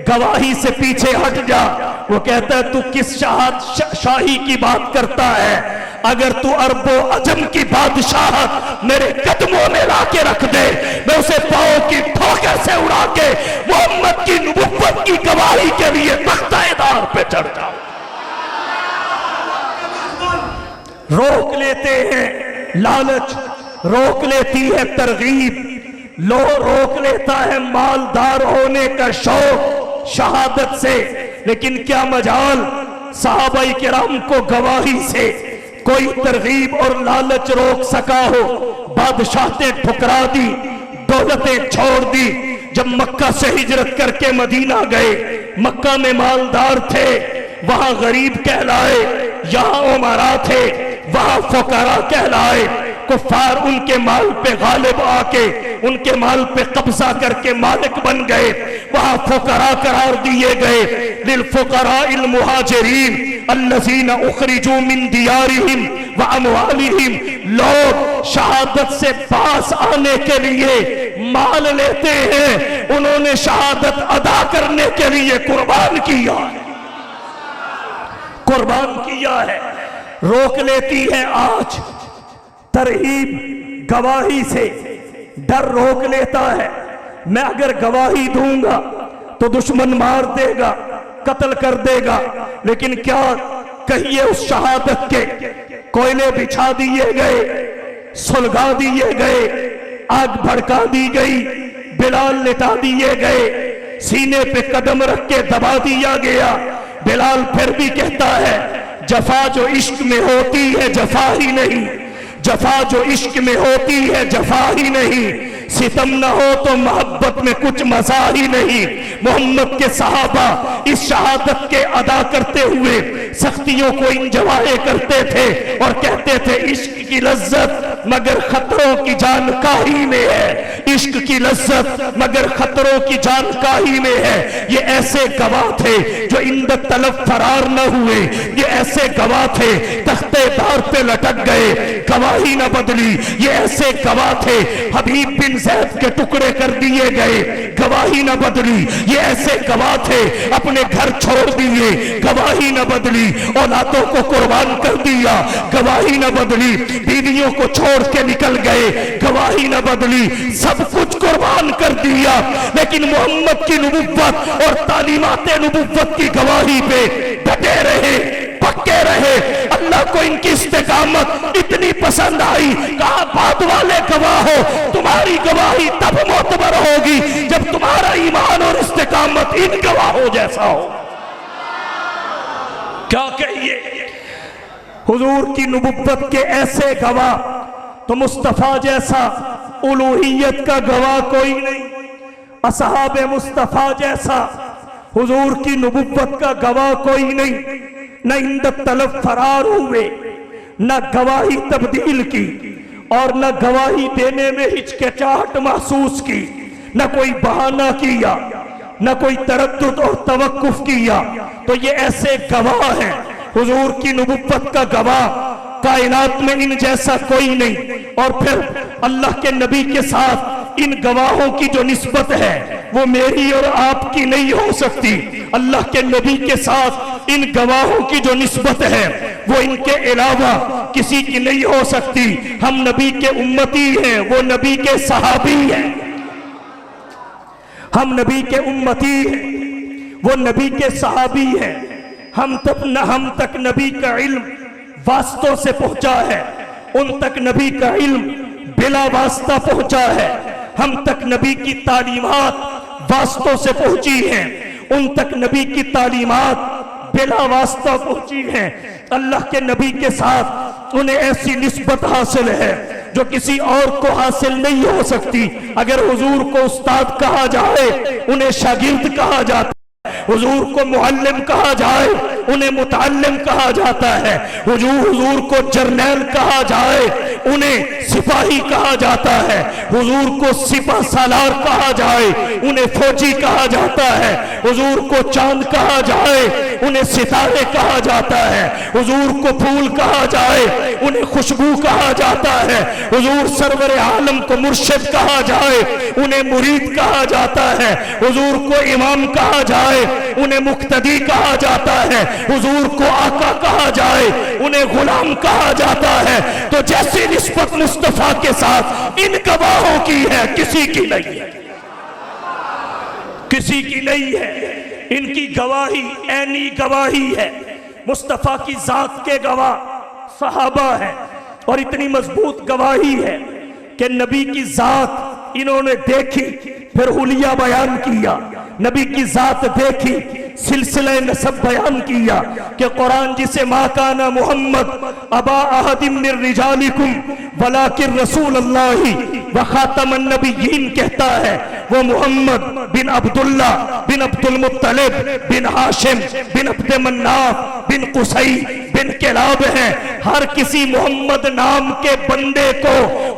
S1: गवाही से पीछे हट जा। वो कहता है तू किस शाही की बात करता है? अगर तू अरबो अजम की बादशाहत मेरे कदमों में लाके रख दे, मैं उसे पांव की ठोकर से उड़ा के मोहम्मद की नबुव्वत की गवाही के लिए तख्तेदार पे चढ़ जाऊं। रोक लेते हैं लालच, रोक लेती है तरगीब, रोक लेता है मालदार होने का शौक शहादत से। लेकिन क्या मजाल सहाबाई किराम को गवाही से कोई तरगीब और लालच रोक सका हो? बादशाहतें ठुकरा दी, दौलतें छोड़ दी। जब मक्का से हिजरत करके मदीना गए, मक्का में मालदार थे, वहां गरीब कहलाए, यहां उमरा थे, वहां फुकरा कहलाए। कुफार उनके माल पे गालिब आके उनके माल पे कब्जा करके मालिक बन गए, वहां फुकरा करार दिए गए। लिल फुकराइल मुहाजिरीन अल्लज़ीना उखरिजू मिन दियारिहिम व अमवालिहिम। लोग शहादत से पास आने के लिए माल लेते हैं, उन्होंने शहादत अदा करने के लिए कुर्बान किया, कुर्बान किया है। रोक लेती है आज तरहीब गवाही से, डर रोक लेता है। मैं अगर गवाही दूंगा तो दुश्मन मार देगा, कत्ल कर देगा। लेकिन क्या कहिए उस शहादत के कोयले बिछा दिए गए, सुलगा दिए गए, आग भड़का दी गई, बिलाल लिटा दिए गए, सीने पे कदम रख के दबा दिया गया। बिलाल फिर भी कहता है जफा जो इश्क में होती है जफा ही नहीं, जफा जो इश्क में होती है जफा ही नहीं, सितम न हो तो मोहब्बत में कुछ मजा ही नहीं। मोहम्मद के सहाबा इस शहादत के अदा करते हुए सख्तियों को इंजवाए करते थे और कहते थे इश्क की लज्जत मगर खतरों की जानकारी में है, इश्क की लज्जत मगर खतरों की जानकारी में है। ये ऐसे गवाह थे जो इंदत तलब फरार न हुए, ये ऐसे गवाह थे तख्तेदार पे लटक गए, गवाही न बदली। ये ऐसे गवाह थे हबीब बिन ज़ैद के टुकड़े कर दिए गए, गवाही न बदली। ये ऐसे गवाह थे अपने घर छोड़ दिए, गवाही न बदली। औलादों को कुर्बान कर दिया, गवाही न बदली। बीवियों को छोड़ के निकल गए, गवाही न बदली। सब कुछ कुर्बान कर दिया, लेकिन मोहम्मद की नबुव्वत और तालीमाते नबुव्वत की गवाही पे डटे रहे, पक्के रहे। अल्लाह को इनकी इस्तेकामत इतनी पसंद आई, कहा बाद वाले गवाह हो, तुम्हारी गवाही तब मोतबर होगी जब तुम्हारा ईमान और इस्तेकामत इन गवाहों जैसा हो। क्या कहिए हुजूर की नबुव्वत के ऐसे गवाह तो मुस्तफ़ा जैसा उलूहियत का गवाह कोई नहीं, असहाब मुस्तफ़ा जैसा हुजूर की नबुव्वत का गवाह कोई नहीं। न इंदत तलब फरार हुए, न गवाही तब्दील की और न गवाही देने में हिचकिचाहट महसूस की, न कोई बहाना किया, न कोई तरद्दुद और तवक्कुफ किया। तो ये ऐसे गवाह हैं, हुजूर की नबुव्वत का गवाह कायनात में इन जैसा कोई नहीं। और फिर अल्लाह के नबी के साथ इन गवाहों की जो निस्बत है वो मेरी और आपकी नहीं हो सकती। अल्लाह के नबी के साथ इन गवाहों की जो निस्बत है वो इनके अलावा किसी की नहीं हो सकती। हम नबी के उम्मती हैं, वो नबी के सहाबी हैं। हम नबी के उम्मती हैं, वो नबी के सहाबी हैं। हम तक नबी का इल्म वास्तों से पहुंचा है, उन तक नबी का इल्म बिला वास्ता पहुंचा है। हम तक नबी की तालीमात वास्तों से पहुंची हैं, उन तक नबी की तालीमात बिला वास्ता पहुंची हैं। अल्लाह के नबी के साथ उन्हें ऐसी निस्बत हासिल है जो किसी और को हासिल नहीं हो सकती। अगर हुजूर को उस्ताद कहा जाए, उन्हें शागिर्द कहा जाता है। हुजूर को मुअल्लिम कहा जाए, उन्हें मुतअल्लिम कहा जाता है। हुजूर को जर्नैल कहा जाए, उन्हें सिपाही कहा जाता है। हुजूर को सिपा सालार कहा जाए, उन्हें फौजी कहा जाता है। हुजूर को चांद कहा जाए, उन्हें सितारे कहा जाता है। हुजूर को फूल कहा जाए, उन्हें खुशबू कहा जाता है। हुजूर सरवर आलम को मुर्शिद कहा जाए, उन्हें मुरीद कहा जाता है। हुजूर को इमाम कहा जाए, उन्हें मुक्तदी कहा जाता है। हुजूर को आका कहा जाए, उन्हें गुलाम कहा जाता है। तो जैसी निस्बत मुस्तफा के साथ इन गवाहों की है, किसी की नहीं है, किसी की नहीं है। इनकी गवाही ऐनी गवाही है। मुस्तफा की जात के गवाह सहाबा है और इतनी मजबूत गवाही है कि नबी की जात इन्होंने देखी, फिर हुलिया बयान किया। नबी की जात देखी, सिलसिला नसब बयान किया कि कुरान जिसे मा काना मुहम्मद अबा अहदिम मिर रिजालिकुम वलाकिन रसूल अल्लाही व खातमन नबिय्यीन कहता है, वो मोहम्मद बिन अब्दुल्ला बिन अब्दुल मुत्तलिब बिन हाशिम बिन अब्द मन्नाफ बिन कुसई बिन किलाब है। हर किसी मोहम्मद नाम के बंदे को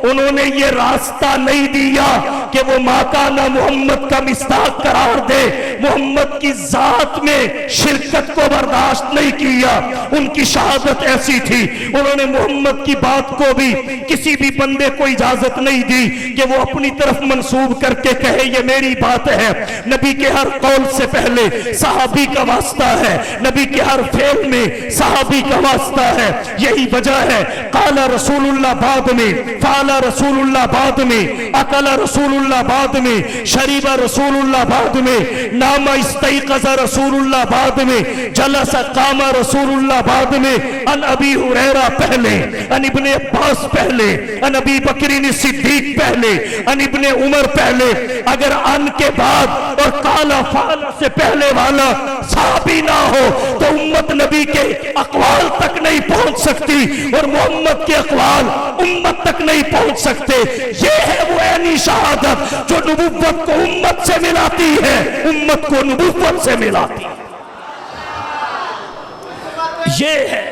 S1: उन्होंने ये रास्ता नहीं दिया कि वो माकाना मोहम्मद का मिस्ताक करार दे। मोहम्मद की जात में शिरकत को बर्दाश्त नहीं किया। उनकी शहादत ऐसी थी, उन्होंने मोहम्मद की बात को भी किसी भी बंदे को इजाजत नहीं दी कि वो अपनी तरफ मंसूब करके कहे ये मेरी बात है। नबी के हर कौल से पहले सहाबी का वास्ता है, नबी के हर फेल में सहाबी का वास्ता है। यही वजह है काला रसूलुल्लाह बाद में, फाला रसूलुल्लाह बाद में, अकला रसूलुल्लाह बाद में, शरीबा रसूलुल्लाह बाद में, नामा इस्तैक़ज़ा रसूलुल्लाह बाद में, जलसा कामा रसूलुल्लाह बाद में, अन अबी हुरैरा पहले, अन इब्ने अब्बास पहले, अन अबी बकरीन सिद्दीक पहले, अन इब्ने उमर पहले। अगर अन के बाद और काला फाला से पहले वाला सहाबी ना हो तो उम्मत नबी के अक़वाल तक नहीं पहुंच सकती और मोहम्मद के अक़वाल उम्मत तक नहीं पहुंच सकते। ये है वो ऐनी शहादत जो नबुव्वत को उम्मत से मिलाती है, उम्मत को नबुव्वत से मिलाती है। ये है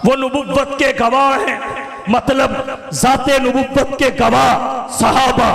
S1: वो नबुव्वत के गवाह हैं। मतलब जाते नबुव्वत के गवाह सहाबा,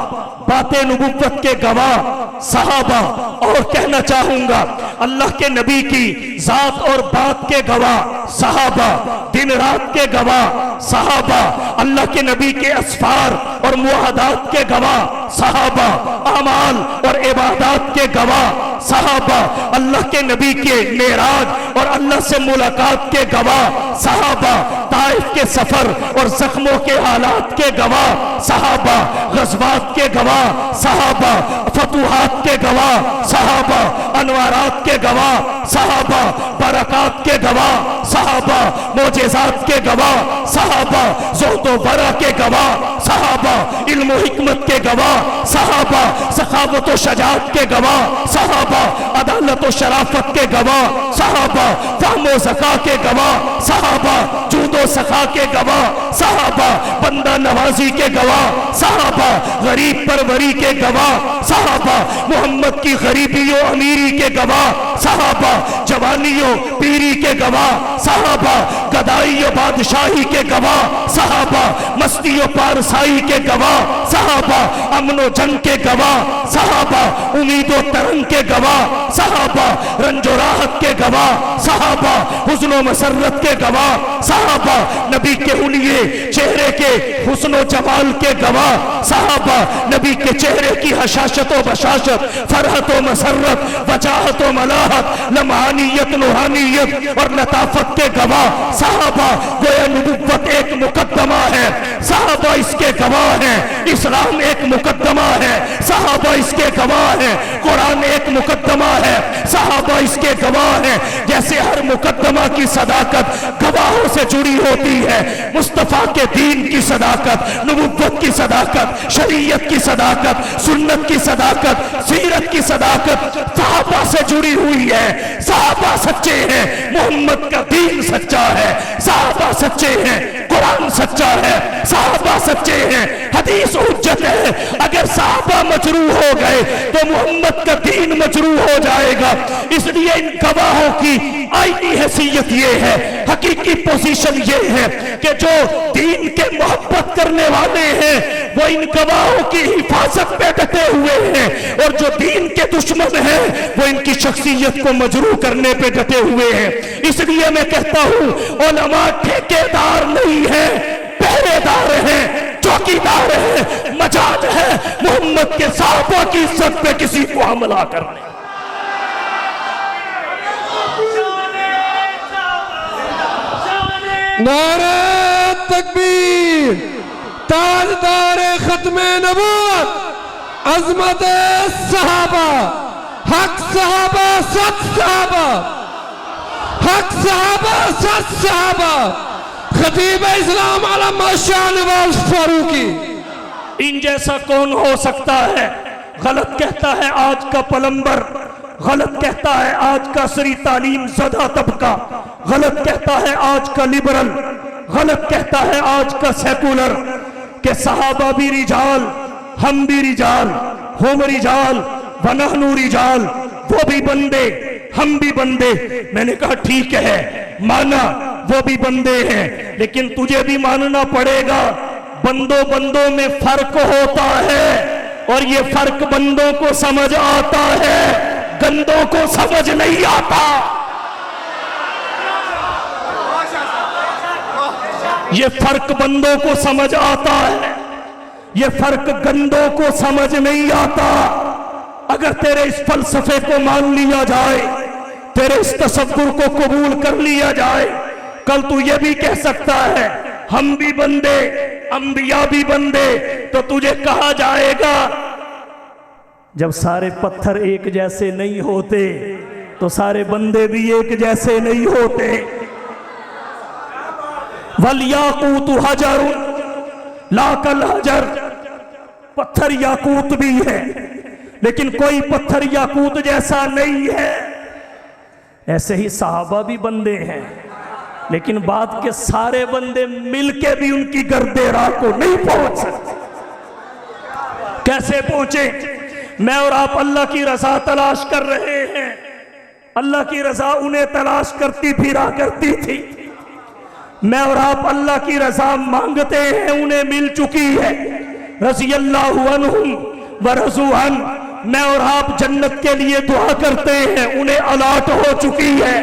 S1: बातें नबुव्वत के गवाह सहाबा। और कहना चाहूंगा अल्लाह के नबी की जात और बात के गवाह सहाबा, दिन रात के गवाह सहाबा, अल्लाह के नबी के असफार और मुआहदात के गवाह सहाबा, अमाल और इबादत के गवाह सहाबा, अल्लाह के नबी के मेराज और अल्लाह से मुलाकात के गवाह सहाबा, ताइफ के सफर और जख्मों के हालात के गवाह सहाबा, गज़वात के गवाह सहाबा, फतुहात के गवाह सहाबा, अनवारात के गवाह सहाबा, बरक़ात के गवाह सहाबा मोजेज़ात के गवाह, सहाबा ज़ुहद वरा के गवाह, सहाबा इल्म हिकमत के गवाह, सहाबा सखावत व शजाअत के गवाह, सहाबा अदालत व शराफत के गवाह, सहाबा फ़हम व ज़का के गवाह, सहाबा जूद व सखा के गवाह, सहाबा बंदा नवाजी के गवाह, सहाबा गरीब परवरी के गवाह, सहाबा मोहम्मद की गरीबी व अमीरी के गवाह, सहाबा जवानी व पीरी के गवाह, सहाबा गदाई व बादशाही के गवाह, सहाबा मस्ती व पारसाई के गवाह, सहाबा अमन व जंग के गवाह, सहाबा उम्मीद व तरंग के गवाह, सहाबा रंजो राहत के गवाह, सहाबा हुस्न व मसरत के गवाह, सहाबा नबी के हुलिये चेहरे के हुस्न व जमाल के गवाह, सहाबा नबी के चेहरे की हशाशत व बशाशत, फरहत व मसरत, वजाहत व मलाहत, लम्हानियत नूहानियत और लताफत के गवाह, सहाबा गोया नबुव्वत एक मुकद्दमा है, सहाबा इसके गवाह हैं, इस्लाम एक मुकद्दमा है, सहाबा इसके गवाह हैं, कुरान एक मुकद्दमा है, सहाबा इसके गवाह हैं। जैसे हर मुकद्दमा की सदाकत गवाहों से जुड़ी होती है, मुस्तफा के दीन की सदाकत, नबुव्वत की सदाकत, शरीयत की सदाकत, सुन्नत की सदाकत, सीरत की सदाकत सहाबा से जुड़ी हुई है। सहाबा सच्चे हैं, मोहम्मद का दीन सच्चा है, सहाबा सच्चे हैं, कुरान सच्चा है, सहाबा सच्चे हैं, हदीस हुज्जत है। अगर सहाबा मजरूह हो गए तो मोहम्मद का दीन मजरूह हो जाएगा। इसलिए इन गवाहों की आईनी हैसियत ये है, हकीकी पोजीशन ये है कि जो दीन के मोहब्बत करने वाले हैं वो इन गवाहों की हिफाजत पे डटे हुए हैं, और जो दीन के दुश्मन हैं वो इनकी शख्सियत को मजरूह करने पे डटे हुए हैं। इसलिए मैं कहता हूं उलमा ठेकेदार नहीं है, पहरेदार हैं, चौकीदार है, मजाज है मोहम्मद के सहाबा की इज्जत पे किसी को हमला करने।
S2: नारे तकबीर, ताजदारे खत्मे नबूवत, अजमत सहाबा, हक सहाबा, सच सहाबा, हक सहाबा, सच सहाबा, खतीब इस्लाम आलम शाह नवाज फारूकी।
S1: इन जैसा कौन हो सकता है? गलत कहता है आज का पलंबर, गलत कहता है आज का असरी तालीम ज़दा तबका, गलत कहता है आज का लिबरल, गलत कहता है आज का सेकुलर के सहाबा भी रिजाल, हम भी रिजाल, हम रिजाल वनहनु रिजाल, वो भी बंदे हम भी बंदे। मैंने कहा ठीक है, माना वो भी बंदे हैं, लेकिन तुझे भी मानना पड़ेगा बंदों बंदों में फर्क होता है, और ये फर्क बंदों को समझ आता है, गंदों को समझ नहीं आता। ये फर्क बंदों को समझ आता है, ये फर्क गंदों को समझ नहीं आता। अगर तेरे इस फलसफे को मान लिया जाए, तेरे इस तसव्वुर को कबूल कर लिया जाए, कल तू ये भी कह सकता है हम भी बंदे, अंबिया भी बंदे, तो तुझे कहा जाएगा जब सारे पत्थर एक जैसे नहीं होते तो सारे बंदे भी एक जैसे नहीं होते। वल याकूत हजरुन ला कल हजर, पत्थर याकूत भी है लेकिन कोई पत्थर याकूत जैसा नहीं है। ऐसे ही सहाबा भी बंदे हैं, लेकिन बात के सारे बंदे मिलके भी उनकी गर्दे राह को नहीं पहुंच सकते। कैसे पहुंचे? मैं और आप अल्लाह की रजा तलाश कर रहे हैं, अल्लाह की रजा उन्हें तलाश करती फिरा करती थी। मैं और आप अल्लाह की रजा मांगते हैं, उन्हें मिल चुकी है। रज़ी अल्लाहु अन्हुम व रज़ू अन, मैं और आप जन्नत के लिए दुआ करते हैं, उन्हें अलाट हो चुकी है।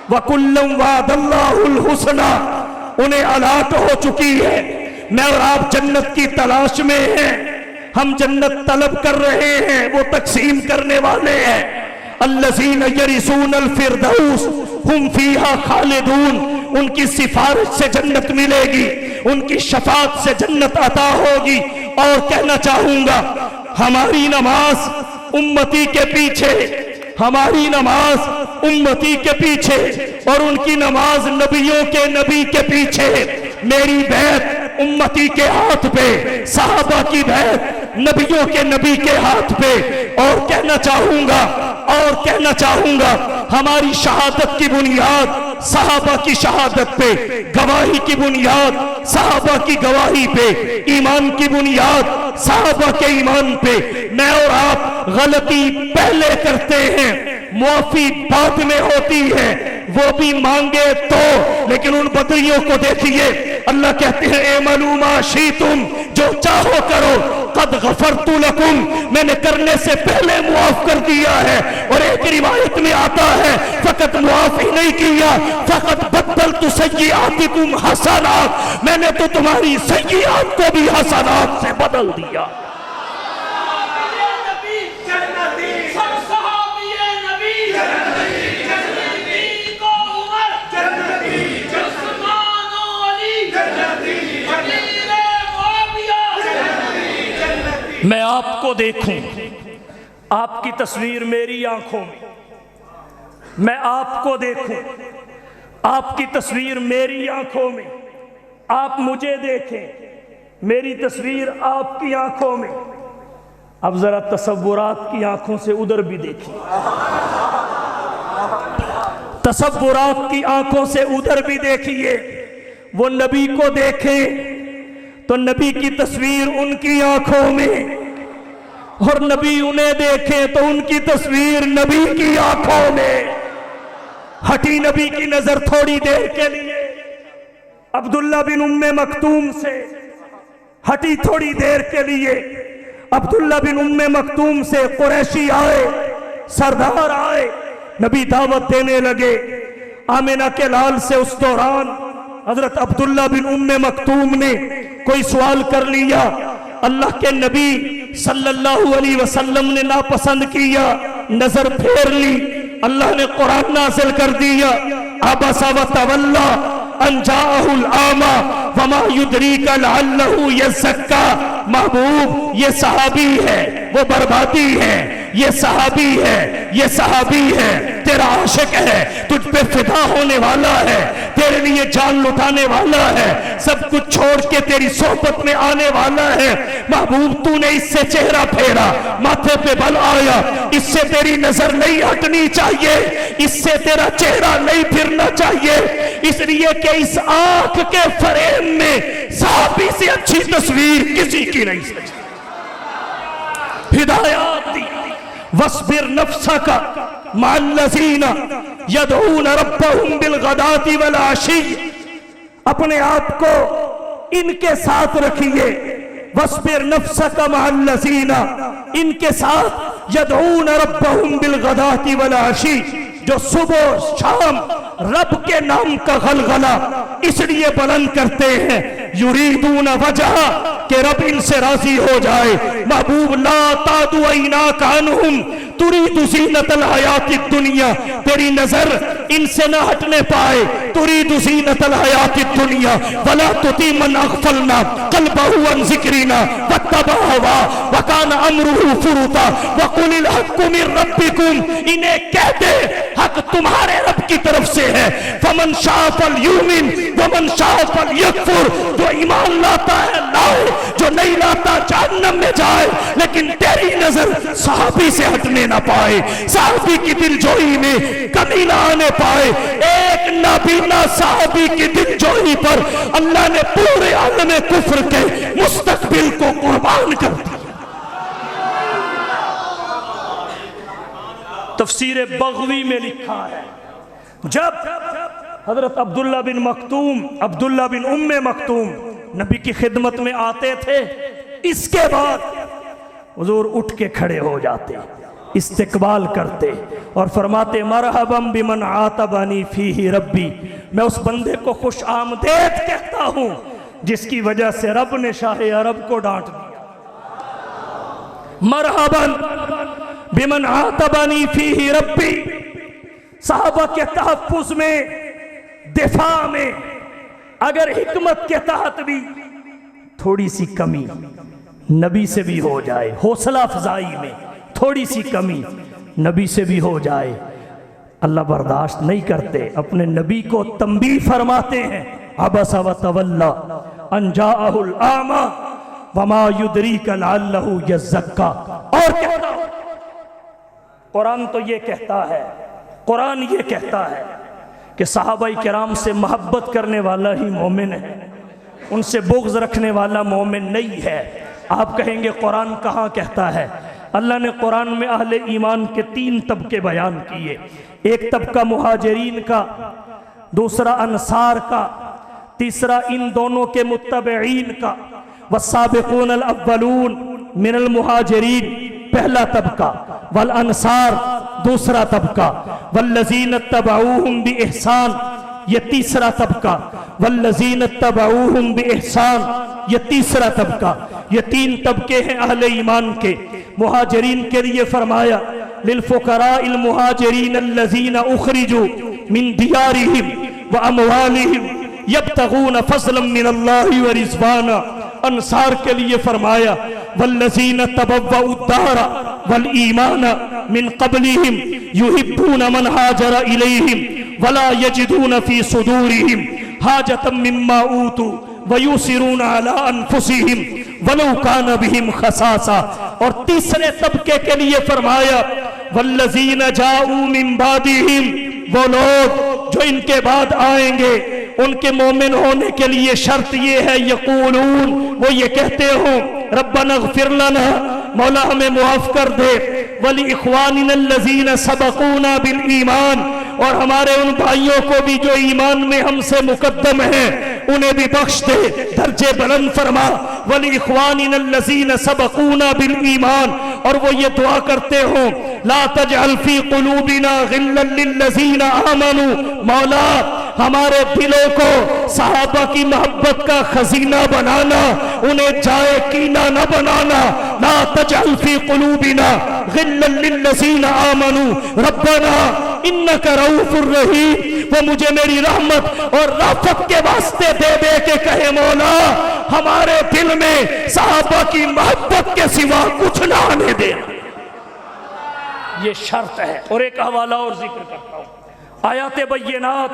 S1: वकुल्लम वादल्लाहुल हुस्ना, उन्हें अलाट हो चुकी है। मैं और आप जन्नत की तलाश में हैं, हम जन्नत तलब कर रहे हैं, वो तकसीम करने वाले हैं। अल्लज़ीना यरिसूनल फिरदौस हुम फीहा खालिदून, उनकी सिफारिश से जन्नत मिलेगी, उनकी शफाअत से जन्नत अता होगी। और कहना चाहूंगा, हमारी नमाज उम्मती के पीछे, हमारी नमाज उम्मती के पीछे और उनकी नमाज नबियों के नबी के पीछे। मेरी बैत उम्मती के हाथ पे, सहाबा की बैत नबियों के नबी के हाथ पे। और कहना चाहूंगा हमारी शहादत की बुनियाद सहाबा की शहादत पे, गवाही की बुनियाद सहाबा की गवाही पे, ईमान की बुनियाद सहाबा के ईमान पे। मैं और आप गलती पहले करते हैं, मुआफी बाद में होती है, वो भी मांगे तो। लेकिन उन बदरियों को देखिए, अल्लाह कहते हैं ए मलूमा शी तुम, जो चाहो करो, कद गफरतु लकुम, मैंने करने से पहले मुआफ कर दिया है। और एक रिवायत में आता है फकत मुआफ ही नहीं किया, फकत बदलतु सय्यिआतिकुम हसनात, मैंने तो तुम्हारी सय्यिआत को भी हसनात से बदल दिया। मैं आपको देखूं, आपकी तस्वीर मेरी आंखों में, मैं आपको देखूं, आपकी तस्वीर मेरी आंखों में, आप मुझे देखें, मेरी तस्वीर आपकी आंखों में। अब जरा तसव्वुरात की आंखों से उधर भी देखिए, तसव्वुरात की आंखों से उधर भी देखिए। वो नबी को देखें तो नबी की तस्वीर उनकी आंखों में, और नबी उन्हें देखें तो उनकी तस्वीर नबी की आंखों में। हटी नबी की नजर थोड़ी देर के लिए अब्दुल्ला बिन उम्मे मखतूम से, हटी थोड़ी देर के लिए अब्दुल्ला बिन उम्मे मखतूम से। कुरैशी आए, सरदार आए, नबी दावत देने लगे। आमिना के लाल से उस दौरान हजरत अब्दुल्ला बिन उम्मे मखतूम ने कोई सवाल कर लिया, अल्लाह के नबी सल्लल्लाहु अलैहि वसल्लम ने नापसंद किया, नजर फेर ली, अल्लाह ने कुरान नाज़िल कर दिया, अबसा व तवल्ला अन जाअहुल आमा वमा युद्रीका लअल्लहु यज़क्का। महबूब ये सहाबी है, वो बर्बादी है, ये सहाबी है, ये सहाबी है, तेरा आशिक है, तुझ पे फिदा होने वाला है, तेरे लिए जान लुटाने वाला है, सब कुछ छोड़ के तेरी सोहबत में आने वाला है। महबूब तूने इससे चेहरा फेरा, माथे पे बल आया, इससे तेरी नजर नहीं हटनी चाहिए, इससे तेरा चेहरा नहीं फिरना चाहिए, इसलिए कि इस आंख के फ्रेम में सहाबी से अच्छी तस्वीर किसी की नहीं सकी। हिदायत दी, वस्बिर नफ्सका मअल्लज़ीना यदऊन रब्बहुम बिलगदाति वल आशी, अपने आप को इनके साथ रखिए। वस्बिर नफ्सका मअल्लज़ीना, इनके साथ यदऊन रब्बहुम बिलगदाति वल आशी, जो सुबह शाम रब के नाम का गलगला इसलिए बुलंद करते हैं, युरीदून वजह, के रब इनसे राजी हो जाए। महबूब ला तादु ऐनाका अन्हुम तुरीदु ज़ीनतल हयातिद दुनिया, तेरी नजर इनसे न हटने पाए, तुरीदु ज़ीनतल हयातिद दुनिया वला तुती मन अग़फलना क़ल्बहु अन ज़िक्रिना वत्तबा हवा व काना अमरुहु फुरुता वक़ुलिल हक़्क़ु मिन रब्बिकुम, इन्हें कह दे हक तुम्हारे रब की तरफ से है। फमन शाअ फलयुमिन वमन शाअ फलयकफुर, जो ईमान लाता है लाए, जो नहीं लाता जहन्नम में जाए। लेकिन तेरी नजर सहाबी से हटने ना पाए, सहाबी की दिलजोई में कमी ना आने पाए। एक नाबीना सहाबी की दिलजोई पर अल्लाह ने पूरे आलम कुफ्र के मुस्तकबिल को कुर्बान कर दिया। तफसीर बग़वी में लिखा है, जब हजरत अब्दुल्ला बिन मखतूम, अब्दुल्ला बिन उम्मे मखतूम नबी की खिदमत में आते थे, इसके बाद हुजूर उठ के खड़े हो जाते, इस्तिकबाल करते और फरमाते मरहबम बिमन आतबानी फीही रब्बी, मैं उस बंदे को खुश आमदेद कहता हूं जिसकी वजह से रब ने शाहे अरब को डांट दिया। मरहबन बिमन आतबानी फीही रब्बी, साहबा के तहफ़्फ़ुज़ में, दिफा में, अगर हिकमत के तहत भी थोड़ी सी कमी नबी से भी हो जाए, हौसला अफजाई में थोड़ी सी कमी नबी से भी हो जाए, अल्लाह बर्दाश्त नहीं करते, अपने नबी को तंबीह फरमाते हैं, अबसा व तवल्ला अन जाअहुल आमा वमा युदरीका लअल्लहु यज़क्का। और कहता है, कुरान तो ये कहता है, कुरान ये कहता है कि सहाबाई किराम से मोहब्बत करने वाला ही मोमिन है, उनसे बुग़्ज़ रखने वाला मोमिन नहीं है। आप कहेंगे कुरान कहाँ कहता है? अल्लाह ने कुरान में अहले ईमान के 3 तबके बयान किए। एक तबका मुहाजिरीन का, दूसरा अंसार का, तीसरा इन दोनों के मुत्तबईन का। वस्साबिकूनल अव्वलून मिनल मुहाजिरीन पहला तबका, वल अंसार दूसरा तबका, वल्लज़ीन तबऊहुम बिइहसान ये तीसरा तबका, वल्लज़ीन तबऊहुम बिइहसान ये तीसरा तबका। ये 3 तबके हैं अहले ईमान के। मुहाजिरीन के लिए फरमाया लिलफुकराइल मुहाजिरीन अल्लज़ीना उखरिजू मिन दियारिहिम व अमवालिहिम यब्तगून फज़लन मिनल्लाहि व रिज़वाना। अंसार के लिए फरमाया वल्लज़ीना तबव्वउद्दारा वल ईमाना मिन क़ब्लिहिम युहिब्बून मन हाजरा इलैहिम वला यजिदून फी सुदूरिहिम हाजतम मिम्मा ऊतू वयुसिरून अला अनफुसिहिम वलौ कान बिहिम खसासा। और तीसरे तबके के लिए फरमाया वल्लज़ीना जाऊ मिन बादिहिम वो लोग जो इनके बाद आएंगे, उनके मोमिन होने के लिए शर्त ये है यक़ूलून वो ये कहते हो रब्बना इग़फ़िर लना मौला हमें मुआफ़ कर दे, वली इख़वानिनल्लज़ीना सबक़ूना बिल ईमान और हमारे उन भाइयों को भी जो ईमान में हमसे मुकद्दम हैं उन्हें भी बख्श दे, दर्जे बुलंद फरमा। वली इख़वानिनल्लज़ीना सबक़ूना बिल ईमान और वो ये दुआ करते हो ला तजअल फ़ी क़ुलूबिना ग़िल्लन लिल्लज़ीना आमनू मौला हमारे दिलों को सहाबा की मोहब्बत का खजीना बनाना, उन्हें जाए कीना न बनाना। ला तजअल फ़ी क़ुलूबिना ग़िल्लन लिल्लज़ीना आमनू रब्बना इन्नका रऊफ़ुर रहीम। वो मुझे मेरी रहमत और राफत के वास्ते दे दे के कहे मौला हमारे दिल में सहाबा की मोहब्बत के सिवा कुछ ना आने देना। ये शर्त है। और एक हवाला और जिक्र करता हूँ, आयात बय्यनात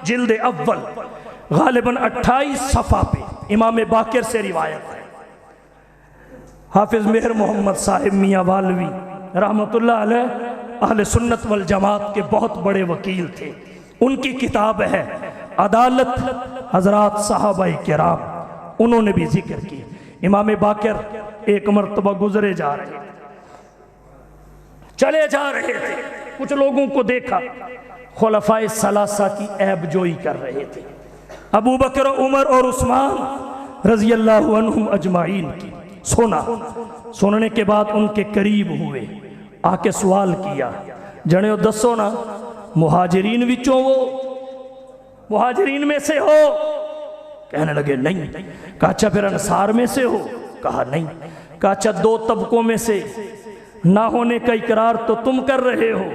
S1: जिल्द अव्वल गालिबन 28 सफ़ा पे इमाम बाकिर से रिवायत है। हाफिज मेहर मोहम्मद साहिब मियाँ वालवी रहमतुल्लाह अलैह अहले सुन्नत वल जमात के बहुत बड़े वकील थे। उनकी किताब है अदालत हजरात सहाबाए किराम, उन्होंने भी जिक्र की। इमाम बाकिर एक मरतबा गुजरे जा रहे थे, चले जा रहे थे, कुछ लोगों को देखा खुलफाए सलासा की ऐबजोई कर रहे थे, अबू बकर उमर और उस्मान रज़ी अल्लाहु अन्हुम अजमाइन की। सुनने के बाद उनके करीब हुए, आके सवाल किया जने दसो ना मुहाजिरीन विचों वो मुहाजिरीन में से हो? कहने लगे नहीं। कहा अच्छा फिर अंसार में से हो? कहा नहीं। कहा अच्छा 2 तबकों में से ना होने का इकरार तो तुम कर रहे हो,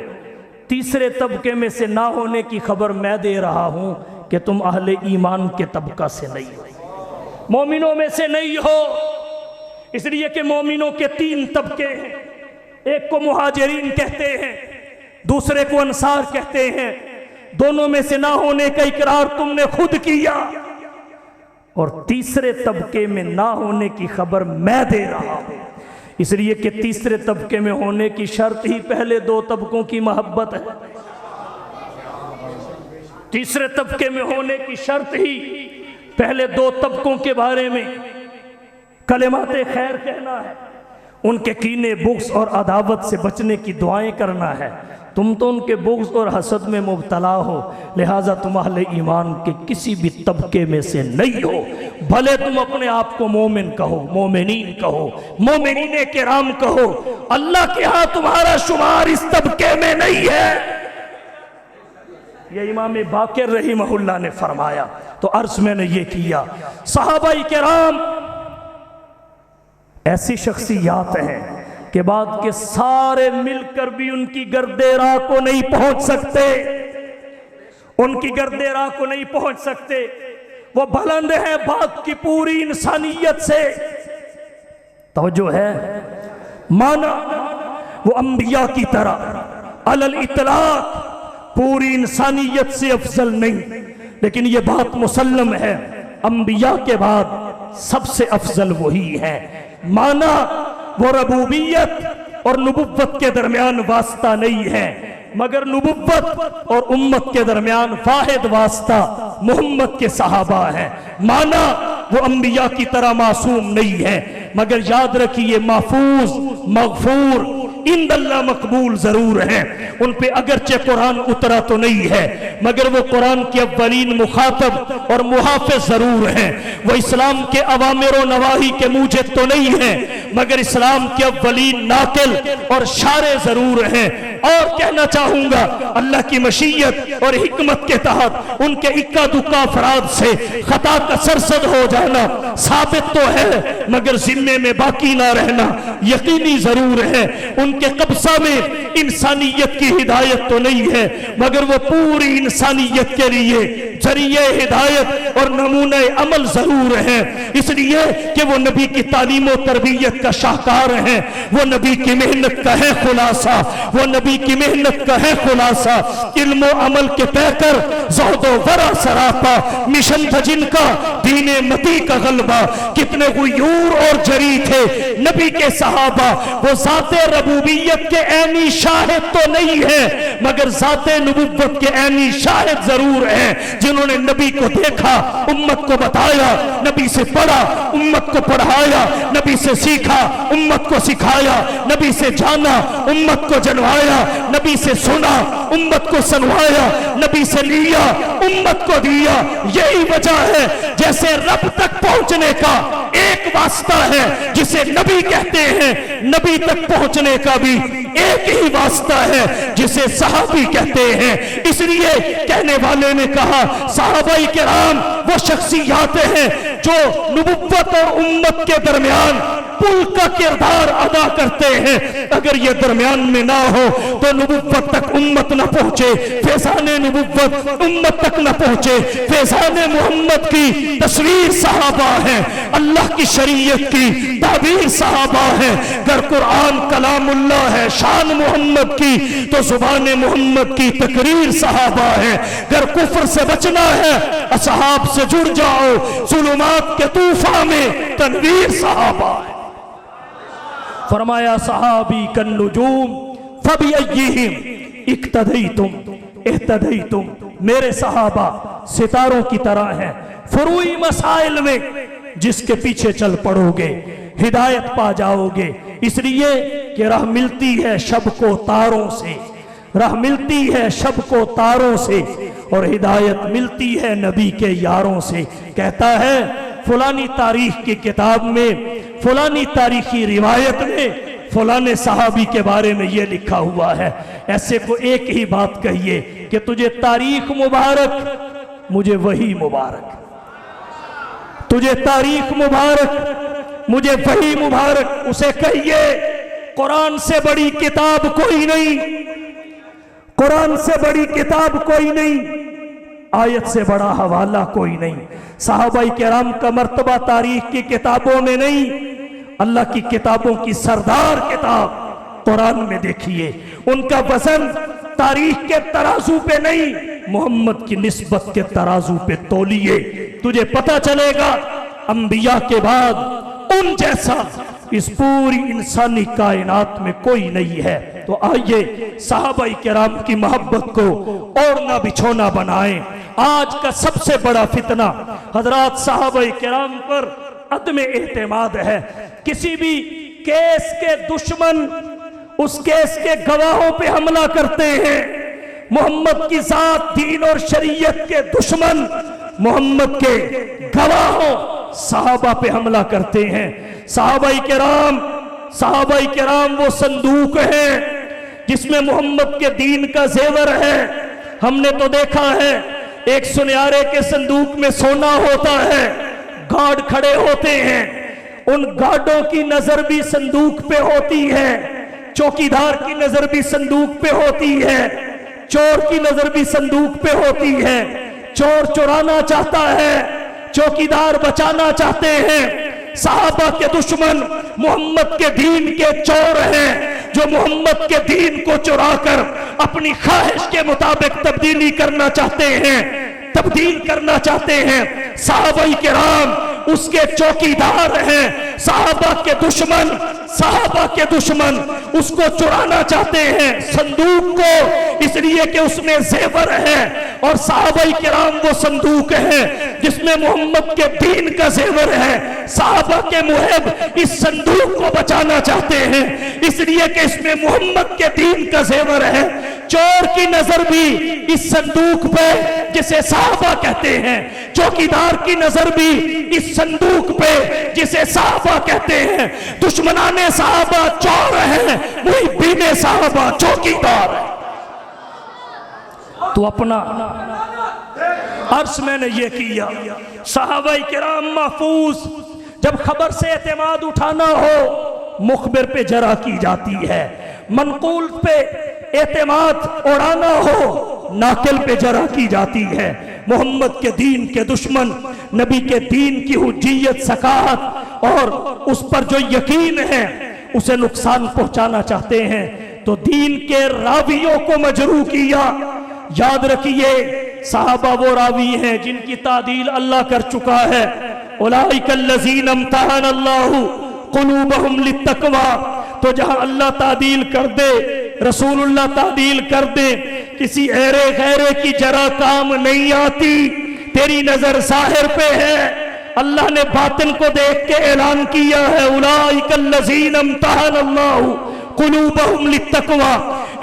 S1: तीसरे तबके में से ना होने की खबर मैं दे रहा हूं कि तुम अहले ईमान के तबका से नहीं हो, मोमिनों में से नहीं हो। इसलिए कि मोमिनों के 3 तबके हैं, एक को मुहाजिरीन कहते हैं, दूसरे को अंसार कहते हैं, दोनों में से ना होने का इकरार तुमने खुद किया और तीसरे तबके में ना होने की खबर मैं दे रहा हूं। इसलिए कि तीसरे तबके में होने की शर्त ही पहले 2 तबकों की मोहब्बत है। तीसरे तबके में होने की शर्त ही पहले 2 तबकों के बारे में कलिमाते खैर कहना है, उनके कीने बुग़्ज़ और अदावत से बचने की दुआएं करना है। तुम तो उनके बुग़्ज़ और हसद में मुब्तला हो, लिहाजा तुम अहले ईमान के किसी भी तबके में से नहीं हो। भले तुम अपने आप को मोमिन कहो, मोमिनीन कहो, मोमिनीने किराम कहो, अल्लाह के यहाँ तुम्हारा शुमार इस तबके में नहीं है। ये इमाम बाकिर रहीमहुल्लाह ने फरमाया। तो अर्ज़ मैंने ये किया, सहाबाई किराम ऐसी शख्सियात हैं कि बाद के सारे मिलकर भी उनकी गर्दे राह को नहीं पहुंच सकते, उनकी गर्दे राह को नहीं पहुंच सकते। वो बुलंद है बात की पूरी इंसानियत से, तवज्जो है, माना वो अंबिया की तरह अलल इतलाक पूरी इंसानियत से अफजल नहीं, लेकिन ये बात मुसल्लम है अंबिया के बाद सबसे अफजल वही है। माना वो रबूबियत और नबुव्वत के दरमियान वास्ता नहीं है, मगर नबुव्वत और उम्मत के दरमियान वाहिद वास्ता मोहम्मद के सहाबा है। माना वो अंबिया की तरह मासूम नहीं है, मगर याद रखिए महफूज मगफूर इंदल्लाह मकबूल जरूर है। उन पे अगरचे कुरान उतरा तो नहीं है, मगर वो कुरान के अव्वलीन मुखातब और मुहाफिज जरूर हैं। वो इस्लाम के अवामिर व नवाही के मूजिब तो नहीं है, मगर इस्लाम के अव्वलीन नाकिल और शारे जरूर हैं। और कहना चाहूंगा अल्लाह की मशीयत और हिकमत के तहत उनके इक्का दुक्का अफराद से खता का सरसद हो जाना साबित तो है, मगर जिम्मे में बाकी ना रहना यकीनी जरूर है। उनके कब्जा में इंसानियत की हिदायत तो नहीं है, मगर वो पूरी इंसानियत के लिए जरिए हिदायत और नमूने अमल जरूर है, इसलिए कि वो नबी की तालीम और तरबियत का शाहकार है। वो नबी की मेहनत का है खुलासा, वो नबी की मेहनत का है खुलासा। इल्म और अमल के पैकर ज़ोहदो वरा सरापा मिशन था जिनका दीने मती का गलबा। कितने गुयूर और जरी थे नबी के सहाबा, वो ज़ाते रबूबियत के ऐनी शाहिद तो नहीं है, मगर ज़ाते नबुव्वत के ऐनी शाहिद जरूर है, जिन्होंने नबी को देखा, उम्मत को बताया, नबी से पढ़ा, उम्मत को पढ़ाया, नबी से सीखा, उम्मत को सिखाया, नबी से जाना, उम्मत को जनवाया, नबी से सुना, उम्मत को सुनवाया, नबी से लिया, उम्मत को दिया। यही वजह है जैसे रब तक पहुंचने का एक वास्ता है जिसे नबी कहते हैं, नबी तक पहुंचने का भी एक ही वास्ता है जिसे सहाबी कहते हैं। इसलिए कहने वाले ने कहा सहाबाई किराम वो शख्सियात हैं जो नबुव्वत और उम्मत के दरमियान पुल का किरदार अदा करते हैं। अगर ये दरमियान में ना हो तो नबुव्वत तक उम्मत ना पहुंचे, फैज़ाने नबुव्वत उम्मत तक ना पहुंचे। फैज़ाने मोहम्मद की तस्वीर सहाबा है, अल्लाह की शरीयत की ताबीर सहाबा है। अगर कुरान कलामुल्लाह है शान मोहम्मद की, तो जुबान मोहम्मद की तकरीर सहाबा है। अगर कुफ्र से बचना है असहाब से जुड़ जाओ, जुलुमात के तूफान में तनवीर सहाबा है। फरमाया सहाबी कन नुजूम फबिअय्यिहिम इक्तदैतुम इह्तदैतुम, मेरे सहाबा सितारों की तरह हैं, फुरूई मसाइल में जिसके पीछे चल पड़ोगे हिदायत पा जाओगे। इसलिए कि राह मिलती है शब को तारों से, राह मिलती है शब को तारों से, और हिदायत मिलती है नबी के यारों से। कहता है फलानी तारीख की किताब में, फलानी तारीखी रिवायत में फलाने सहाबी के बारे में ये लिखा हुआ है। ऐसे को एक ही बात कहिए कि तुझे तारीख मुबारक, मुझे वही मुबारक। तुझे तारीख मुबारक, मुझे वही मुबारक। उसे कहिए कुरान से बड़ी किताब कोई नहीं, कुरान से बड़ी किताब कोई नहीं, आयत से बड़ा हवाला कोई नहीं। सहाबाई किराम का मर्तबा तारीख की किताबों में नहीं, अल्लाह की किताबों की सरदार किताब कुरान में देखिए। उनका वजन तारीख के तराजू पे नहीं, मोहम्मद की निस्बत के तराजू पे तोलिए, तुझे पता चलेगा अंबिया के बाद उन जैसा इस पूरी इंसानी कायनात में कोई नहीं है। तो आइए सहाबाई किराम की मोहब्बत को और ना बिछोना बनाएं। आज का सबसे बड़ा फितना हजरात सहाबाई किराम पर अदम एतमाद है। किसी भी केस के दुश्मन उस केस के गवाहों पे हमला करते हैं। मोहम्मद की जात, दीन और शरीयत के दुश्मन मोहम्मद के गवाहों सहाबा पे हमला करते हैं। सहाबाई किराम वो संदूक है जिसमें मोहम्मद के दीन का जेवर है। हमने तो देखा है एक सुनयारे के संदूक में सोना होता है, गार्ड खड़े होते हैं, उन गार्डों की नजर भी संदूक पे होती है, चौकीदार की नजर भी संदूक पे होती है, चोर की नजर भी संदूक पे होती है। चोर चुराना चाहता है, चौकीदार बचाना चाहते हैं। सहाबा के दुश्मन मोहम्मद के दीन के चोर हैं जो मोहम्मद के दीन को चुराकर अपनी ख्वाहिश के मुताबिक तब्दीली करना चाहते हैं, तब्दील करना चाहते हैं। सहाबाए किराम उसके चौकीदार हैं। सहाबा के दुश्मन उसको चुराना चाहते हैं संदूक को, इसलिए कि उसमें जेवर है। और सहाबाए किराम वो संदूक है जिसमें मोहम्मद के दीन का जेवर है। सहाबा के मुहिब इस संदूक को बचाना चाहते हैं, इसलिए कि इसमें मोहम्मद के दीन का जेवर है। चोर की नजर भी इस संदूक पे, जिसे सहाबा कहते हैं, चौकीदार की नजर भी इस संदूक पे, जिसे सहाबा कहते हैं। दुश्मनाने सहाबा चोर है, मुहिब्बीने सहाबा चौकीदार है। तो अपना अर्ज मैंने ये किया, सहाबाए किराम महफूज, जब खबर से एतमाद उठाना हो मुखबिर पे जरा की जाती है, मनकूल पे एतमाद उड़ाना हो नाकिल पे जरा की जाती है। मोहम्मद के दीन के दुश्मन नबी के दीन की हुज्जियत, सकात और उस पर जो यकीन है उसे नुकसान पहुंचाना चाहते हैं, तो दीन के रावियों को मजरू किया। याद रखिए, साहबा वो रावी हैं जिनकी तादील अल्लाह कर चुका है। उलाइकल्लज़ीना इम्तहनल्लाहु क़ुलूबहुम लित्तक़वा। तो जहां अल्लाह तादील कर दे, रसूलुल्लाह तादील कर दे, किसी ऐरे गैरे की जरा काम नहीं आती। तेरी नजर जाहिर पे है, अल्लाह ने बातिन को देख के ऐलान किया है, उलाइकल्लज़ीना इम्तहनल्लाहु क़ुलूबहुम लित्तक़वा।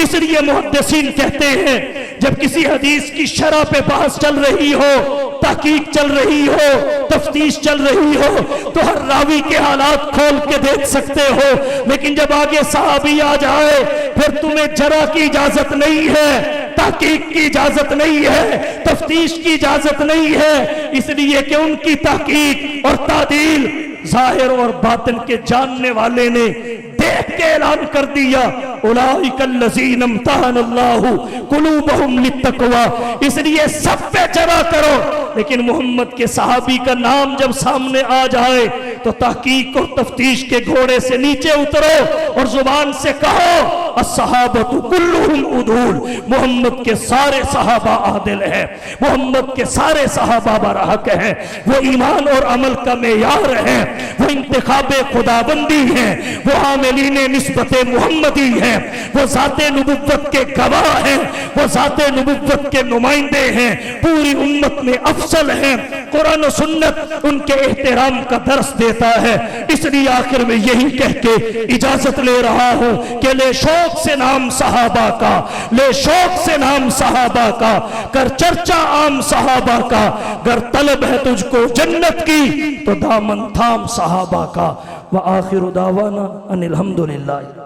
S1: इसलिए मुहद्दिसीन कहते हैं, जब किसी हदीस की शरह पे बहस चल रही हो, तहकीक चल रही हो, तफ्तीश चल रही हो, तो हर रावी के हालात खोल के देख सकते हो, लेकिन जब आगे सहाबी आ जाए फिर तुम्हें जरा की इजाजत नहीं है, तहकीक की इजाजत नहीं है, तफ्तीश की इजाजत नहीं है। इसलिए कि उनकी तहकीक और तादील जाहिर और बातिन के जानने वाले ने देख के ऐलान कर दिया, उलाइकल्लज़ीना इम्तहनल्लाहु क़ुलूबहुम लित्तक़वा। इसलिए सब पे जरा करो, लेकिन मोहम्मद के सहाबी का नाम जब सामने आ जाए तो तहकीक और तफ्तीश के घोड़े से नीचे उतरो और जुबान से कहो, अस्सहाबतु कुल्लुहुम उदूल। मोहम्मद के सारे सहाबा आदिल हैं, मोहम्मद के सारे सहाबा बरहक हैं, वो ईमान और अमल का मेयार है, वो इंतखाबे खुदाबंदी है, वो आमिलीने निस्बते मुहम्मदी है, वो ज़ाते नबुव्वत के गवाह हैं, वो ज़ाते नबुव्वत के नुमाइंदे हैं, पूरी उम्मत में अफसल हैं। कुरान और सुन्नत उनके एहतराम का दर्स देता है। इसलिए आखिर में यही कह के इजाजत ले रहा हूं कि ले शौक से नाम सहाबा का, ले शौक से नाम सहाबा का, कर चर्चा आम सहाबा का। गर तलब है तुझको जन्नत की तो दामन थाम सहाबा का। व आखिर दावाना अनिल हम्दुलिल्लाह।